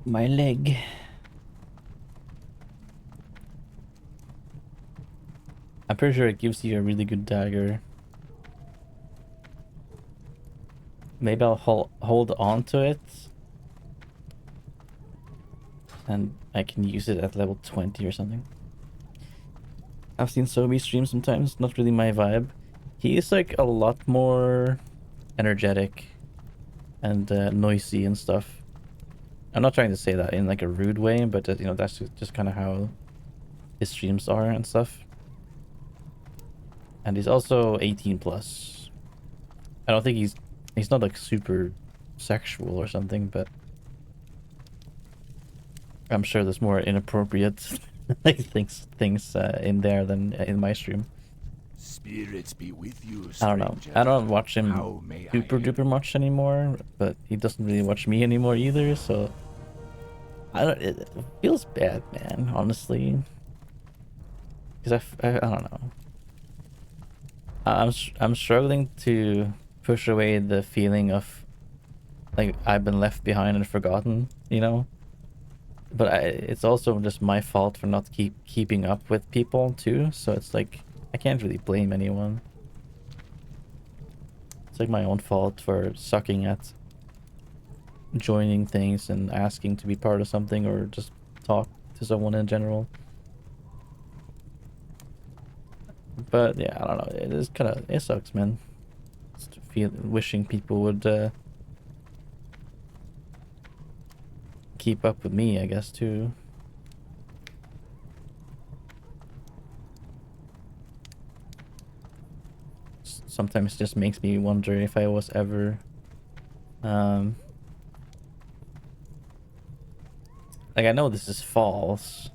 My leg. I'm pretty sure it gives you a really good dagger. Maybe I'll hold on to it. And I can use it at level 20 or something. I've seen Sobi stream sometimes, not really my vibe. He is like a lot more energetic and noisy and stuff. I'm not trying to say that in like a rude way, but you know, that's just kind of how his streams are and stuff. And he's also 18 plus. I don't think he's not like super sexual or something, but I'm sure there's more inappropriate like things in there than in my stream. Spirits be with you, I don't know. stranger. I don't watch him How may I super duper much anymore, but he doesn't really watch me anymore either, so I don't. It feels bad, man. Honestly, because I don't know. I'm struggling to push away the feeling of like I've been left behind and forgotten, you know. But it's also just my fault for not keeping up with people too. So it's like I can't really blame anyone. It's like my own fault for sucking at joining things and asking to be part of something or just talk to someone in general. But yeah, I don't know. It is kind of, it sucks, man. Just wishing people would keep up with me, I guess, too. Sometimes it just makes me wonder if I was ever like, I know this is false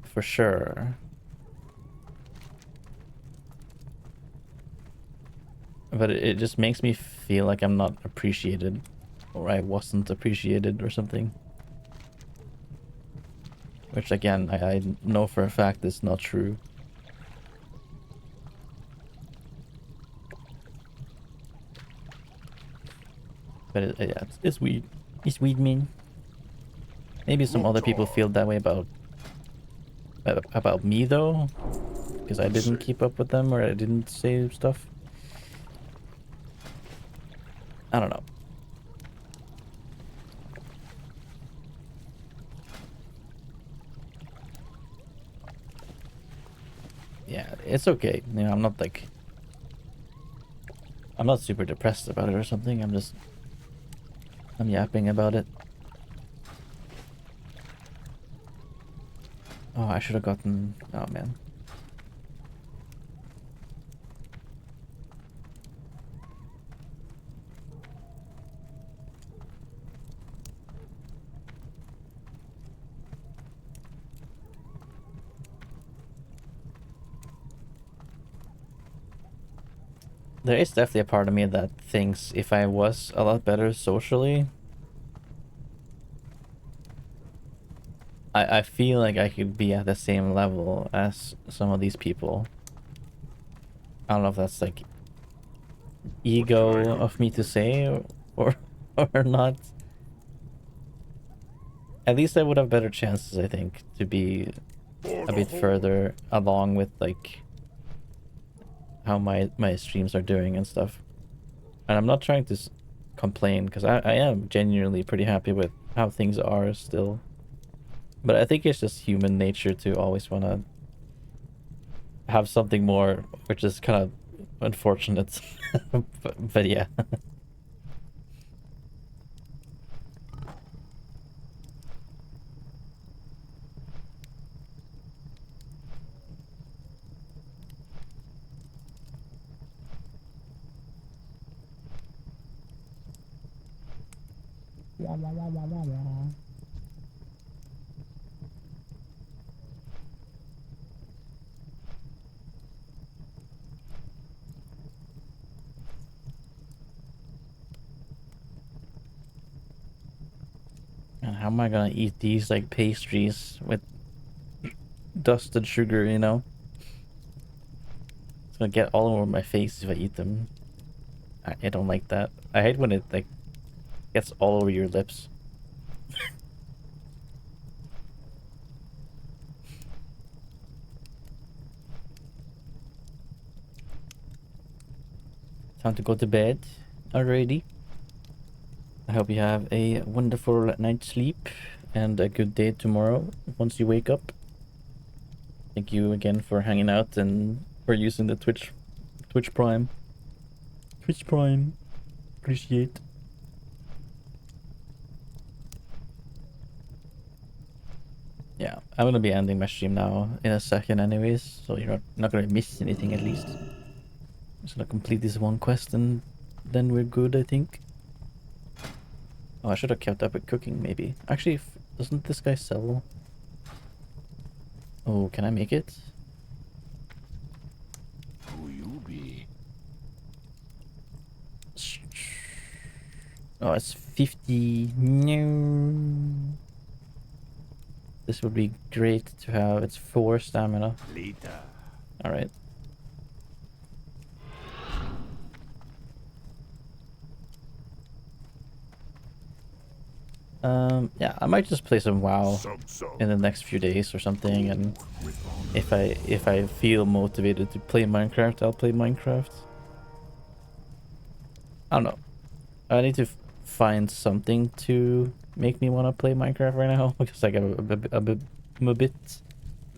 for sure, but it just makes me feel like I'm not appreciated, or I wasn't appreciated or something, which again I know for a fact is not true. But yeah, it's weird. It's weird, man. Maybe some other people feel that way about me though, because I didn't keep up with them or I didn't say stuff. I don't know. Yeah, it's okay. You know, I'm not super depressed about it or something. I'm yapping about it. Oh, I should have gotten... Oh, man. There is definitely a part of me that thinks if I was a lot better socially, I feel like I could be at the same level as some of these people. I don't know if that's like ego of me to say or or not. At least I would have better chances, I think, to be For a the bit horde. further along with like how my streams are doing and stuff. And I'm not trying to complain because I am genuinely pretty happy with how things are still. But I think it's just human nature to always want to have something more, which is kind of unfortunate. But yeah. And how am I gonna eat these like pastries with dusted sugar, you know? It's gonna get all over my face if I eat them. I don't like that. I hate when it like gets all over your lips. Time to go to bed already. I hope you have a wonderful night's sleep and a good day tomorrow once you wake up. Thank you again for hanging out and for using the Twitch Prime. Twitch Prime. Appreciate. Yeah, I'm gonna be ending my stream now in a second anyways, so you're not gonna miss anything at least. Just gonna complete this one quest and then we're good, I think. Oh, I should have kept up with cooking maybe. Actually, doesn't this guy sell? Oh, can I make it? Who you be? Oh, it's 50. No. This would be great to have. It's 4 stamina. Lita. Alright. Yeah, I might just play some WoW in the next few days or something, and if I feel motivated to play Minecraft, I'll play Minecraft. I don't know. I need to find something to make me want to play Minecraft right now because like I'm a bit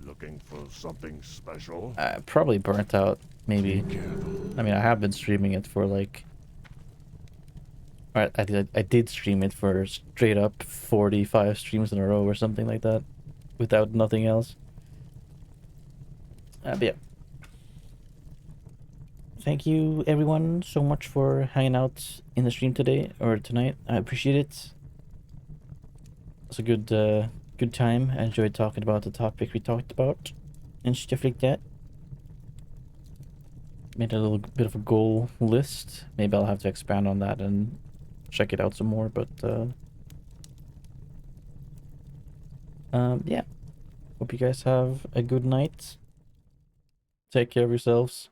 Looking for something special? probably burnt out. Maybe. Be careful. I mean, I have been streaming it for like. I did stream it for straight up 45 streams in a row or something like that, without nothing else. But yeah. Thank you everyone so much for hanging out in the stream today or tonight. I appreciate it. It's a good time. I enjoyed talking about the topic we talked about and stuff like that. Made a little bit of a goal list. Maybe I'll have to expand on that and check it out some more, but yeah. Hope you guys have a good night. Take care of yourselves.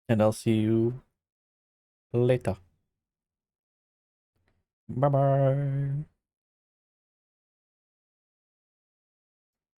And I'll see you later. Bye bye.